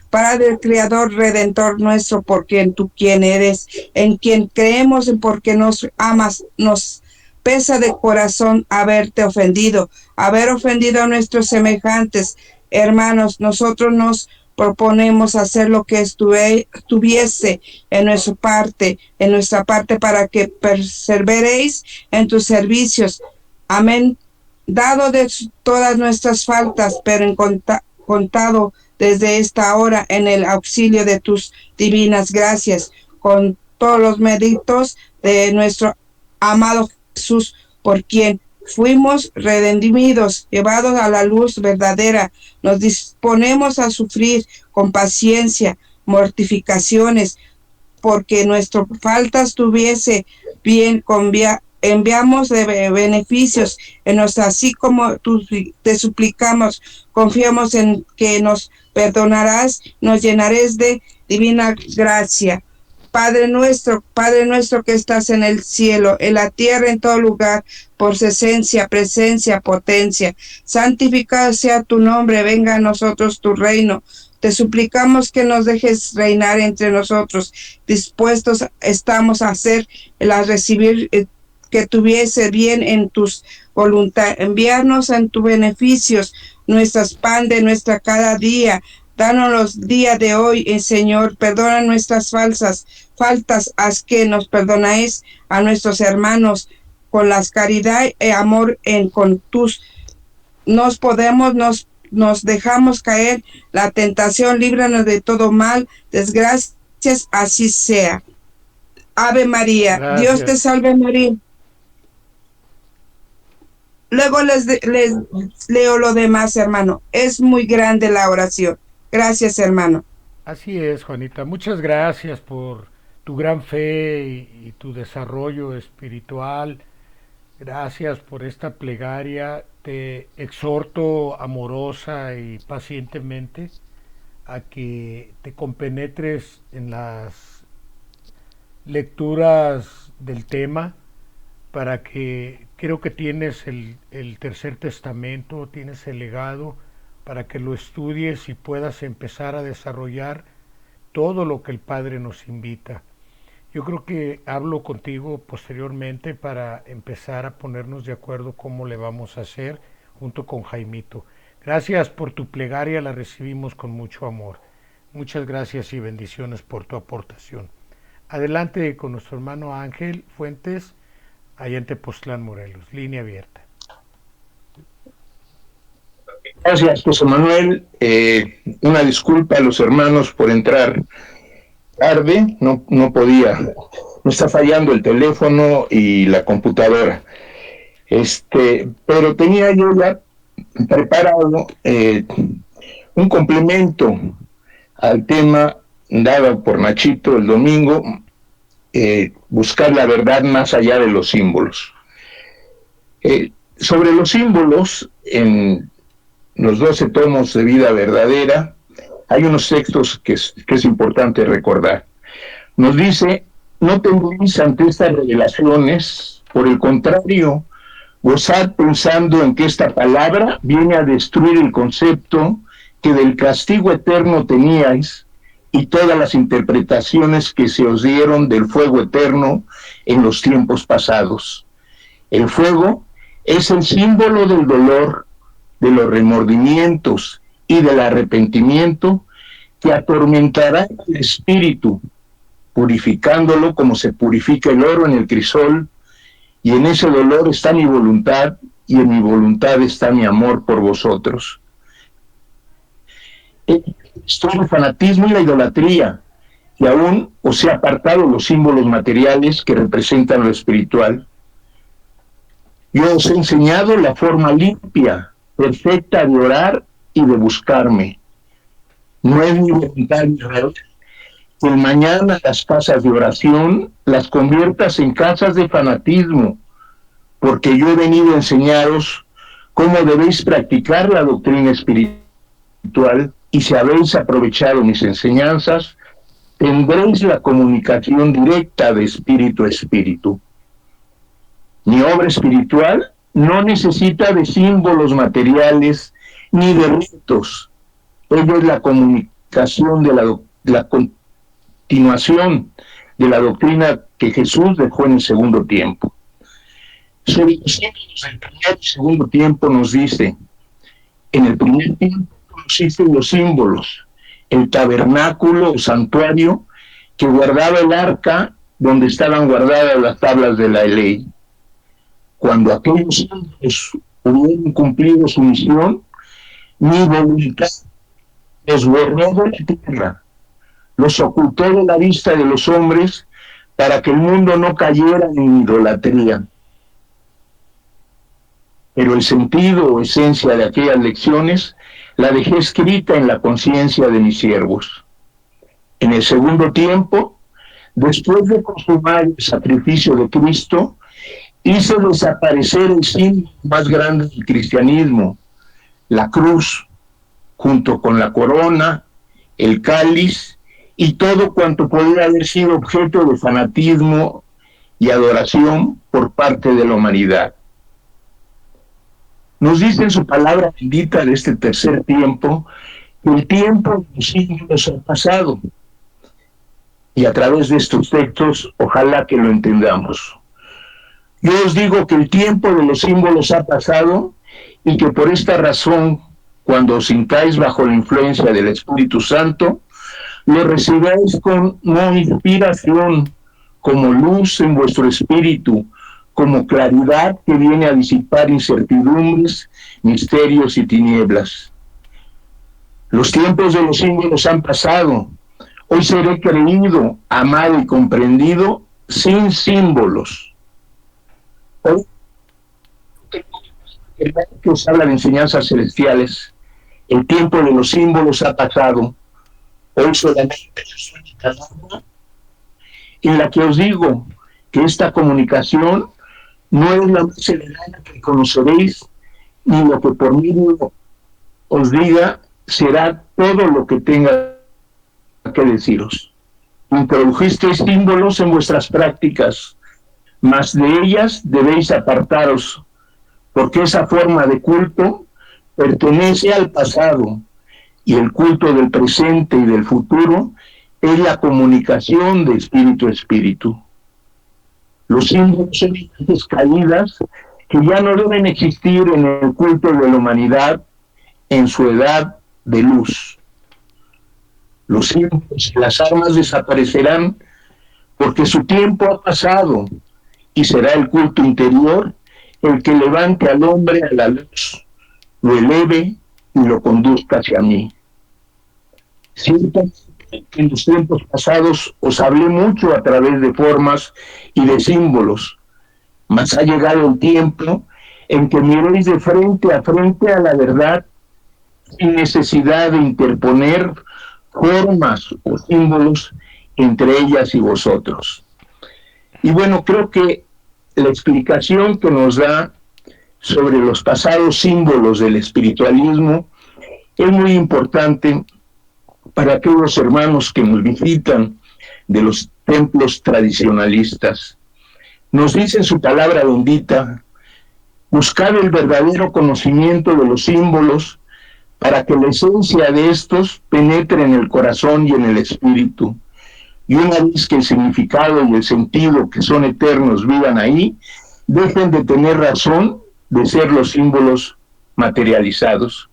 Padre del Creador, Redentor nuestro, por quien tú quien eres, en quien creemos, en porque nos amas, nos pesa de corazón haberte ofendido, haber ofendido a nuestros semejantes, hermanos. Nosotros nos proponemos hacer lo que estuviese en nuestra parte para que perseveréis en tus servicios. Amén. Dado de todas nuestras faltas, pero contado desde esta hora en el auxilio de tus divinas gracias, con todos los méritos de nuestro amado Jesús, por quien fuimos redimidos, llevados a la luz verdadera. Nos disponemos a sufrir con paciencia mortificaciones, porque nuestras faltas tuviese bien enviamos de beneficios en nuestra, así como tú te suplicamos, confiamos en que nos perdonarás, nos llenarás de divina gracia. Padre nuestro que estás en el cielo, en la tierra, en todo lugar, por su esencia, presencia, potencia, santificado sea tu nombre, venga a nosotros tu reino. Te suplicamos que nos dejes reinar entre nosotros, dispuestos estamos a recibir que tuviese bien en tus voluntad, enviarnos en tus beneficios, nuestras pan de nuestra cada día. Danos los días de hoy, Señor, perdona nuestras faltas, haz que nos perdonáis a nuestros hermanos con la caridad y amor nos dejamos caer la tentación, líbranos de todo mal, desgracias, así sea. Ave María, Gracias. Dios te salve María. Luego les leo lo demás, hermano. Es muy grande la oración. Gracias, hermano. Así es, Juanita. Muchas gracias por tu gran fe y tu desarrollo espiritual. Gracias por esta plegaria. Te exhorto amorosa y pacientemente a que te compenetres en las lecturas del tema, para que creo que tienes el tercer testamento, tienes el legado, para que lo estudies y puedas empezar a desarrollar todo lo que el Padre nos invita. Yo creo que hablo contigo posteriormente para empezar a ponernos de acuerdo cómo le vamos a hacer junto con Jaimito. Gracias por tu plegaria, la recibimos con mucho amor. Muchas gracias y bendiciones por tu aportación. Adelante con nuestro hermano Ángel Fuentes, allá en Tepoztlán, Morelos. Línea abierta. Gracias, José Manuel. Una disculpa a los hermanos por entrar tarde, no podía, me está fallando el teléfono y la computadora. Pero tenía yo ya preparado un complemento al tema dado por Nachito el domingo, buscar la verdad más allá de los símbolos. Sobre los símbolos, en los 12 tomos de Vida Verdadera, hay unos textos que es importante recordar. Nos dice: no tembléis ante estas revelaciones, por el contrario, gozad pensando en que esta palabra viene a destruir el concepto que del castigo eterno teníais y todas las interpretaciones que se os dieron del fuego eterno en los tiempos pasados. El fuego es el símbolo del dolor, de los remordimientos y del arrepentimiento que atormentará el espíritu, purificándolo como se purifica el oro en el crisol, y en ese dolor está mi voluntad, y en mi voluntad está mi amor por vosotros. Esto es el fanatismo y la idolatría, y aún os he apartado los símbolos materiales que representan lo espiritual. Yo os he enseñado la forma limpia, perfecta de orar y de buscarme. No es mi voluntad, Israel, que mañana las casas de oración las conviertas en casas de fanatismo, porque yo he venido a enseñaros cómo debéis practicar la doctrina espiritual, y si habéis aprovechado mis enseñanzas, tendréis la comunicación directa de espíritu a espíritu. Mi obra espiritual no necesita de símbolos materiales ni de ritos. Ello es la comunicación de la continuación de la doctrina que Jesús dejó en el segundo tiempo. Sobre los símbolos del primer y segundo tiempo nos dice: en el primer tiempo conociste los símbolos, el tabernáculo o santuario que guardaba el arca donde estaban guardadas las tablas de la ley. Cuando aquellos hombres hubieron cumplido su misión, mi voluntad los borró de la tierra, los ocultó de la vista de los hombres para que el mundo no cayera en idolatría. Pero el sentido o esencia de aquellas lecciones la dejé escrita en la conciencia de mis siervos. En el segundo tiempo, después de consumar el sacrificio de Cristo, hice desaparecer el símbolo más grande del cristianismo, la cruz, junto con la corona, el cáliz y todo cuanto podría haber sido objeto de fanatismo y adoración por parte de la humanidad. Nos dice en su palabra bendita de este tercer tiempo que el tiempo de los siglos ha pasado. Y a través de estos textos, ojalá que lo entendamos. Yo os digo que el tiempo de los símbolos ha pasado y que por esta razón, cuando os sintáis bajo la influencia del Espíritu Santo, lo recibáis con no inspiración, como luz en vuestro espíritu, como claridad que viene a disipar incertidumbres, misterios y tinieblas. Los tiempos de los símbolos han pasado. Hoy seré creído, amado y comprendido sin símbolos. Hoy que os habla de enseñanzas celestiales, el tiempo de los símbolos ha pasado. Hoy solamente es una palabra en la que os digo que esta comunicación no es la más elevada que conoceréis, ni lo que por mí os diga será todo lo que tenga que deciros. Introdujisteis símbolos en vuestras prácticas, mas de ellas debéis apartaros, porque esa forma de culto pertenece al pasado, y el culto del presente y del futuro es la comunicación de espíritu a espíritu. Los símbolos son imágenes caídas que ya no deben existir en el culto de la humanidad en su edad de luz. Los símbolos y las armas desaparecerán porque su tiempo ha pasado y será el culto interior el que levante al hombre a la luz, lo eleve y lo conduzca hacia mí. Ciertamente en los tiempos pasados os hablé mucho a través de formas y de símbolos, mas ha llegado el tiempo en que miréis de frente a la verdad sin necesidad de interponer formas o símbolos entre ellas y vosotros. Y bueno, creo que la explicación que nos da sobre los pasados símbolos del espiritualismo es muy importante para aquellos hermanos que nos visitan de los templos tradicionalistas. Nos dice en su palabra bendita: buscar el verdadero conocimiento de los símbolos para que la esencia de estos penetre en el corazón y en el espíritu. Y una vez que el significado y el sentido que son eternos vivan ahí, dejen de tener razón de ser los símbolos materializados.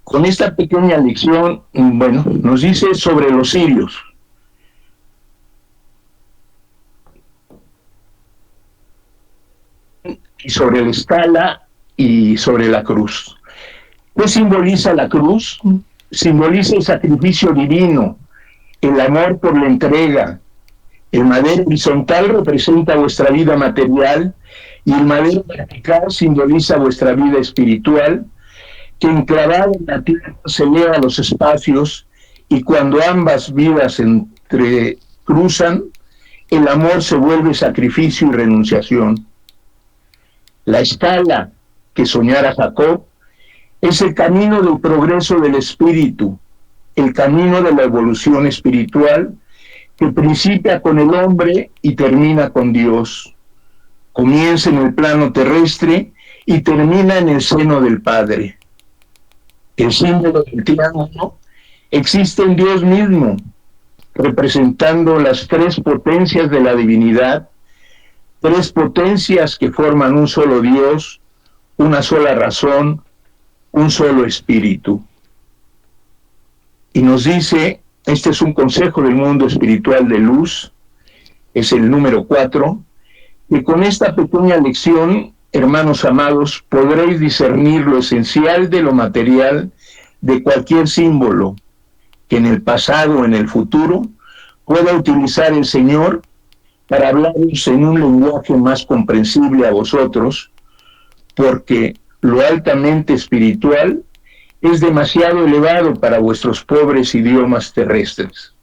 Con esta pequeña lección, bueno, nos dice sobre los cirios. Y sobre la escala y sobre la cruz. ¿Qué simboliza la cruz? Simboliza el sacrificio divino, el amor por la entrega. El madero horizontal representa vuestra vida material y el madero vertical simboliza vuestra vida espiritual, que enclavada en la tierra se eleva a los espacios, y cuando ambas vidas entrecruzan, el amor se vuelve sacrificio y renunciación. La escala que soñara Jacob es el camino del progreso del espíritu, el camino de la evolución espiritual que principia con el hombre y termina con Dios. Comienza en el plano terrestre y termina en el seno del Padre. El símbolo del triángulo existe en Dios mismo, representando las tres potencias de la divinidad, tres potencias que forman un solo Dios, una sola razón, un solo espíritu. Y nos dice, este es un consejo del mundo espiritual de luz, es el número 4, que con esta pequeña lección, hermanos amados, podréis discernir lo esencial de lo material de cualquier símbolo que en el pasado o en el futuro pueda utilizar el Señor para hablaros en un lenguaje más comprensible a vosotros, porque lo altamente espiritual es demasiado elevado para vuestros pobres idiomas terrestres.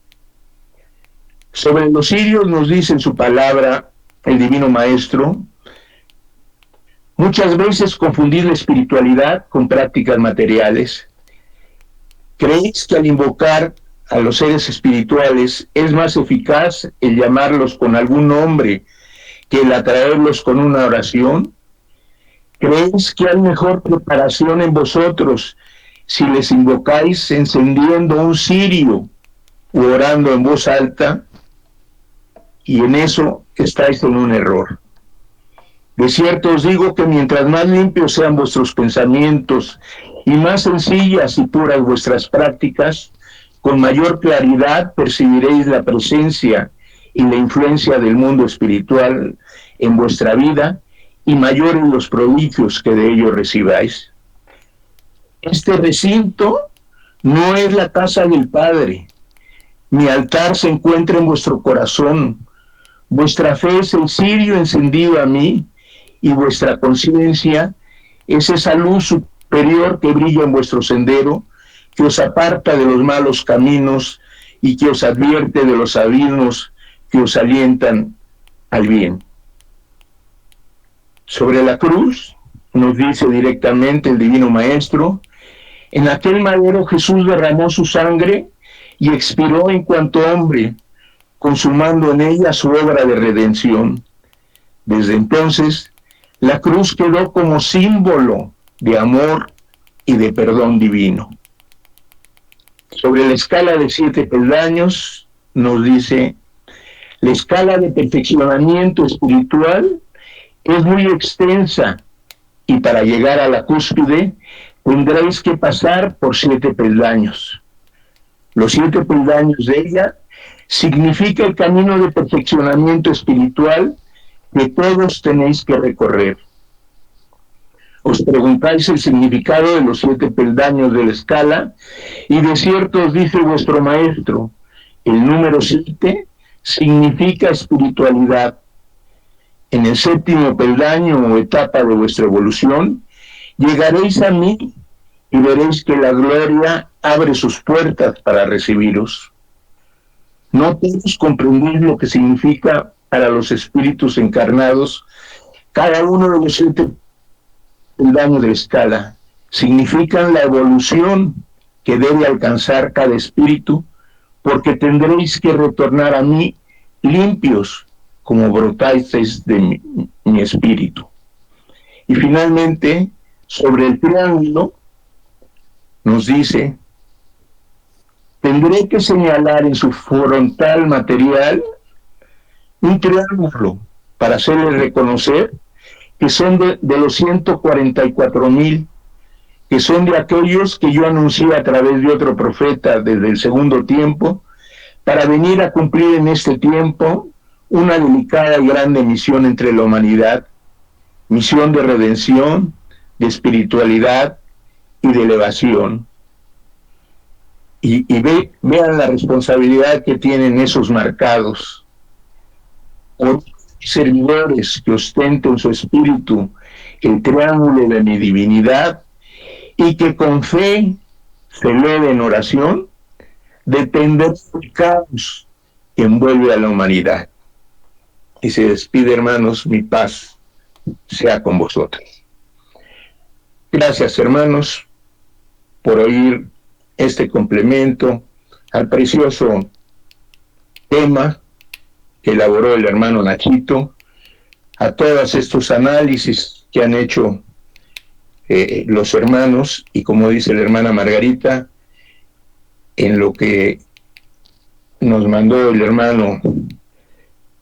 Sobre los cirios nos dice en su palabra el Divino Maestro: muchas veces confundid la espiritualidad con prácticas materiales. ¿Creéis que al invocar a los seres espirituales es más eficaz el llamarlos con algún nombre que el atraerlos con una oración? ¿Creéis que hay mejor preparación en vosotros si les invocáis encendiendo un cirio u orando en voz alta? Y en eso estáis en un error. De cierto os digo que mientras más limpios sean vuestros pensamientos y más sencillas y puras vuestras prácticas, con mayor claridad percibiréis la presencia y la influencia del mundo espiritual en vuestra vida y mayores los prodigios que de ello recibáis. Este recinto no es la casa del Padre. Mi altar se encuentra en vuestro corazón. Vuestra fe es el cirio encendido a mí, y vuestra conciencia es esa luz superior que brilla en vuestro sendero, que os aparta de los malos caminos y que os advierte de los abismos que os alientan al bien. Sobre la cruz, nos dice directamente el Divino Maestro, en aquel madero Jesús derramó su sangre y expiró en cuanto hombre, consumando en ella su obra de redención. Desde entonces, la cruz quedó como símbolo de amor y de perdón divino. Sobre la escala de 7 peldaños, nos dice, la escala de perfeccionamiento espiritual es muy extensa y para llegar a la cúspide tendréis que pasar por 7 peldaños. Los 7 peldaños de ella significa el camino de perfeccionamiento espiritual que todos tenéis que recorrer. Os preguntáis el significado de los 7 peldaños de la escala, y de cierto os dice vuestro maestro, el número 7 significa espiritualidad. En el 7º peldaño o etapa de vuestra evolución, llegaréis a mí y veréis que la gloria abre sus puertas para recibiros. No todos comprendéis lo que significa para los espíritus encarnados cada uno de los 7 peldaños de la escala. Significan la evolución que debe alcanzar cada espíritu, porque tendréis que retornar a mí limpios como brotasteis de mi espíritu. Y finalmente, sobre el triángulo, nos dice, tendré que señalar en su frontal material un triángulo para hacerle reconocer que son de los 144,000, que son de aquellos que yo anuncié a través de otro profeta desde el segundo tiempo, para venir a cumplir en este tiempo una delicada y grande misión entre la humanidad, misión de redención, de espiritualidad y de elevación. Y vean la responsabilidad que tienen esos marcados. Por servidores que ostenten su espíritu el triángulo de mi divinidad y que con fe se eleve en oración, detender el caos que envuelve a la humanidad. Y se despide, hermanos, mi paz sea con vosotros. Gracias, hermanos, por oír este complemento al precioso tema que elaboró el hermano Nachito, a todos estos análisis que han hecho los hermanos, y como dice la hermana Margarita, en lo que nos mandó el hermano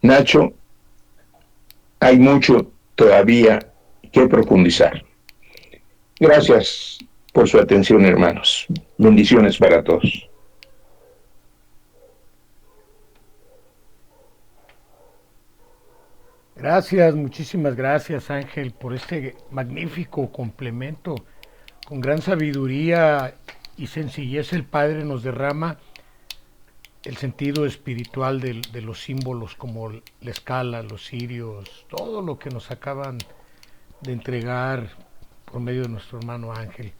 Nacho, hay mucho todavía que profundizar. Gracias por su atención, hermanos. Bendiciones para todos. Gracias, muchísimas gracias, Ángel, por este magnífico complemento. Con gran sabiduría y sencillez el Padre nos derrama el sentido espiritual de los símbolos como la escala, los cirios, todo lo que nos acaban de entregar por medio de nuestro hermano Ángel.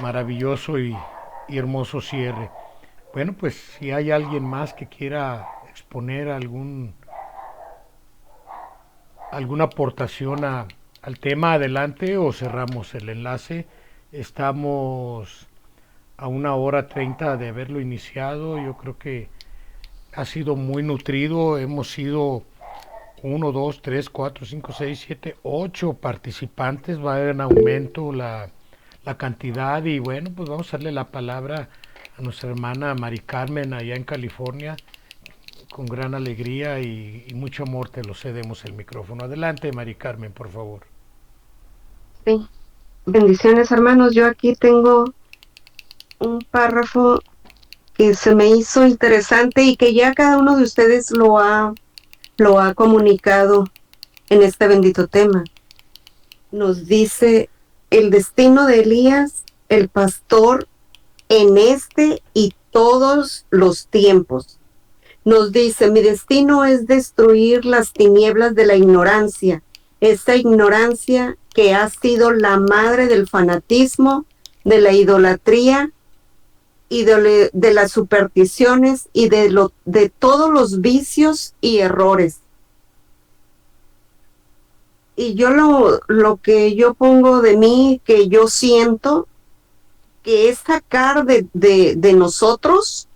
Maravilloso y hermoso cierre. Bueno, pues si hay alguien más que quiera exponer alguna aportación al tema, adelante, o cerramos el enlace. Estamos a 1:30 de haberlo iniciado. Yo creo que ha sido muy nutrido. Hemos sido 1, 2, 3, 4, 5, 6, 7, 8 participantes. Va en aumento la cantidad, y bueno, pues vamos a darle la palabra a nuestra hermana Mari Carmen allá en California. Con gran alegría y mucho amor te lo cedemos el micrófono. Adelante, Mari Carmen, por favor. Sí, bendiciones, hermanos. Yo aquí tengo un párrafo que se me hizo interesante y que ya cada uno de ustedes lo ha comunicado en este bendito tema. Nos dice: el destino de Elías, el pastor, en este y todos los tiempos. Nos dice: mi destino es destruir las tinieblas de la ignorancia, esa ignorancia que ha sido la madre del fanatismo, de la idolatría y de las supersticiones y de todos los vicios y errores. Y yo lo que yo pongo de mí, que yo siento, que es sacar de nosotros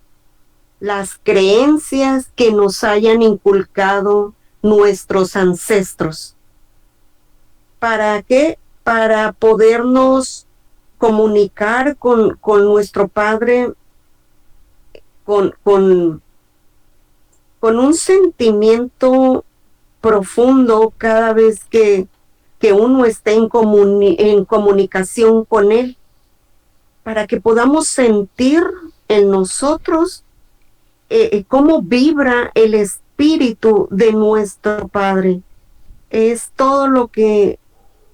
las creencias que nos hayan inculcado nuestros ancestros. ¿Para qué? Para podernos comunicar con nuestro Padre con un sentimiento profundo cada vez que uno esté en comunicación con Él, para que podamos sentir en nosotros cómo vibra el espíritu de nuestro Padre. Es todo lo que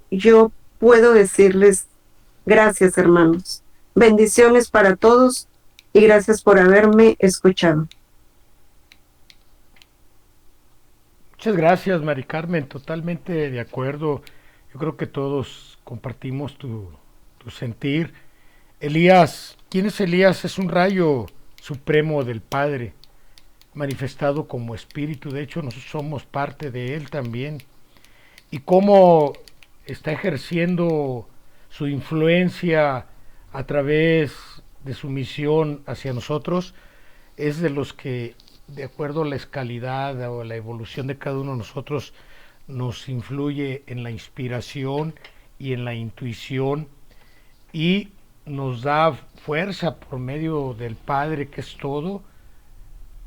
yo puedo decirles. Gracias, hermanos. Bendiciones para todos y gracias por haberme escuchado. Muchas gracias, Mari Carmen, totalmente de acuerdo. Yo creo que todos compartimos tu sentir. Elías, ¿quién es Elías? Es un rayo supremo del Padre, manifestado como espíritu. De hecho, nosotros somos parte de él también. Y cómo está ejerciendo su influencia a través de su misión hacia nosotros, es de los que, de acuerdo a la escalidad o la evolución de cada uno de nosotros, nos influye en la inspiración y en la intuición, y nos da fuerza por medio del Padre, que es todo,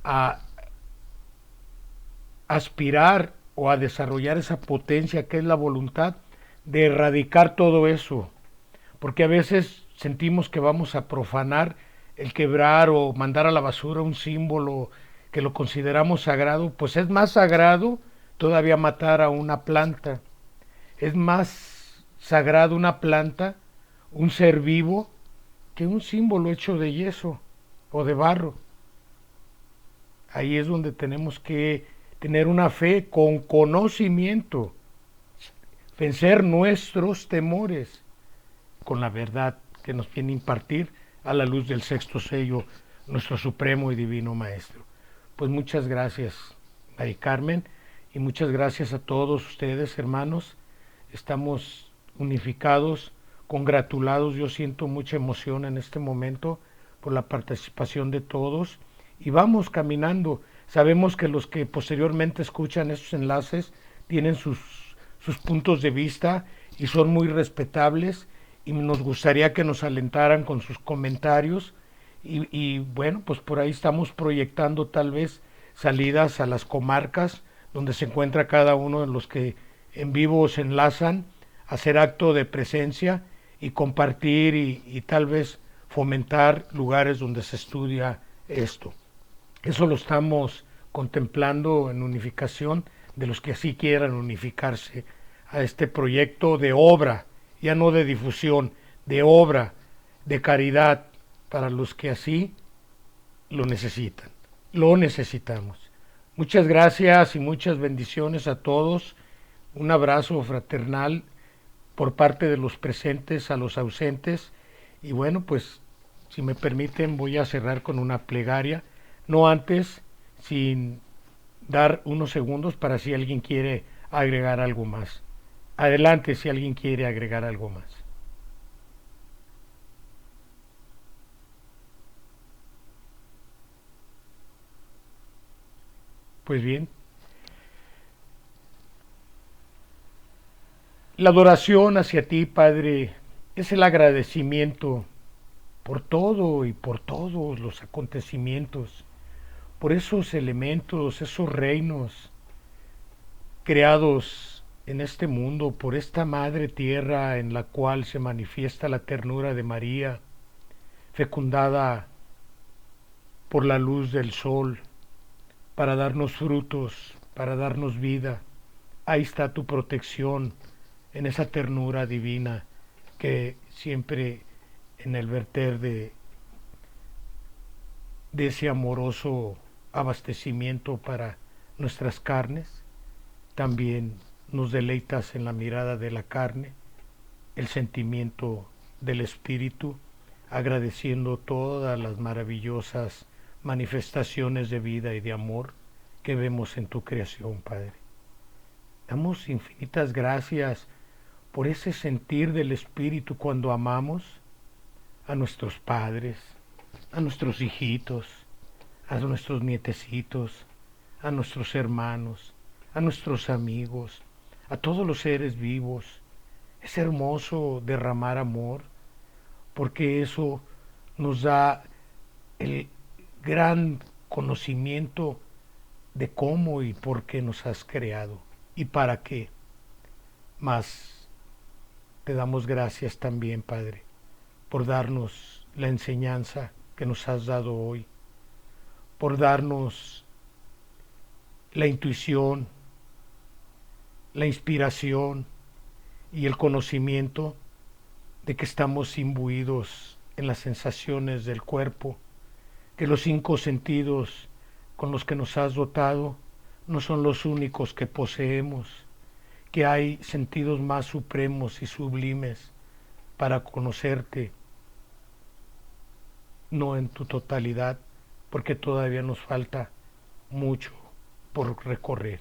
a aspirar o a desarrollar esa potencia que es la voluntad de erradicar todo eso, porque a veces sentimos que vamos a profanar el quebrar o mandar a la basura un símbolo que lo consideramos sagrado. Pues es más sagrado todavía matar a una planta, es más sagrado una planta, un ser vivo, que un símbolo hecho de yeso o de barro. Ahí es donde tenemos que tener una fe con conocimiento, vencer nuestros temores con la verdad que nos viene a impartir a la luz del sexto sello nuestro supremo y divino Maestro. Pues muchas gracias, Mari Carmen, y muchas gracias a todos ustedes, hermanos. Estamos unificados, congratulados. Yo siento mucha emoción en este momento por la participación de todos, y vamos caminando. Sabemos que los que posteriormente escuchan estos enlaces tienen sus puntos de vista y son muy respetables, y nos gustaría que nos alentaran con sus comentarios, y bueno, pues por ahí estamos proyectando tal vez salidas a las comarcas donde se encuentra cada uno de los que en vivo se enlazan, hacer acto de presencia y compartir y tal vez fomentar lugares donde se estudia esto. Eso lo estamos contemplando en unificación de los que así quieran unificarse a este proyecto de obra, ya no de difusión, de obra, de caridad, para los que así lo necesitan. Lo necesitamos. Muchas gracias y muchas bendiciones a todos. Un abrazo fraternal por parte de los presentes a los ausentes. Y bueno, pues si me permiten voy a cerrar con una plegaria, no antes sin dar unos segundos para si alguien quiere agregar algo más. Adelante si alguien quiere agregar algo más. Pues bien, la adoración hacia ti, Padre, es el agradecimiento por todo y por todos los acontecimientos, por esos elementos, esos reinos creados en este mundo, por esta madre tierra en la cual se manifiesta la ternura de María, fecundada por la luz del sol, para darnos frutos, para darnos vida. Ahí está tu protección en esa ternura divina que siempre en el verter de ese amoroso abastecimiento para nuestras carnes, también nos deleitas en la mirada de la carne, el sentimiento del espíritu, agradeciendo todas las maravillosas manifestaciones de vida y de amor que vemos en tu creación, Padre. Damos infinitas gracias por ese sentir del espíritu cuando amamos a nuestros padres, a nuestros hijitos, a nuestros nietecitos, a nuestros hermanos, a nuestros amigos, a todos los seres vivos. Es hermoso derramar amor porque eso nos da el gran conocimiento de cómo y por qué nos has creado y para qué. Mas te damos gracias también, Padre, por darnos la enseñanza que nos has dado hoy, por darnos la intuición, la inspiración y el conocimiento de que estamos imbuidos en las sensaciones del cuerpo, que los 5 sentidos con los que nos has dotado no son los únicos que poseemos, que hay sentidos más supremos y sublimes para conocerte, no en tu totalidad, porque todavía nos falta mucho por recorrer.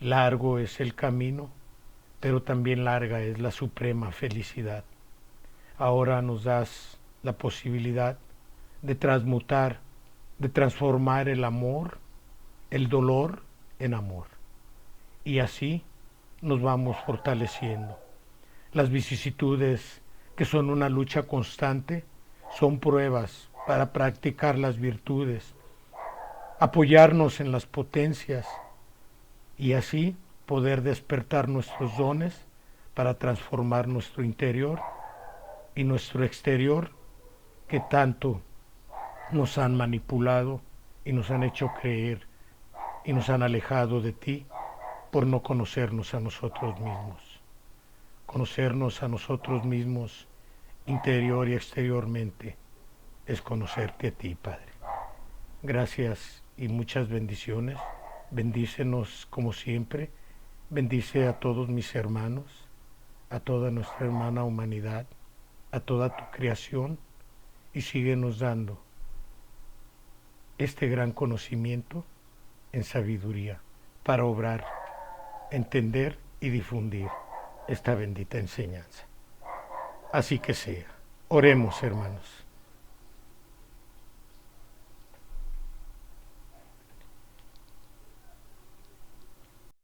Largo es el camino, pero también larga es la suprema felicidad. Ahora nos das la posibilidad de transmutar, de transformar el amor, el dolor en amor. Y así nos vamos fortaleciendo. Las vicisitudes, que son una lucha constante, son pruebas para practicar las virtudes, apoyarnos en las potencias y así poder despertar nuestros dones para transformar nuestro interior y nuestro exterior, que tanto nos han manipulado y nos han hecho creer y nos han alejado de ti por no conocernos a nosotros mismos. Conocernos a nosotros mismos interior y exteriormente es conocerte a ti, Padre. Gracias y muchas bendiciones. Bendícenos como siempre. Bendice a todos mis hermanos, a toda nuestra hermana humanidad, a toda tu creación, y síguenos dando este gran conocimiento en sabiduría para obrar, entender y difundir esta bendita enseñanza. Así que sea. Oremos, hermanos.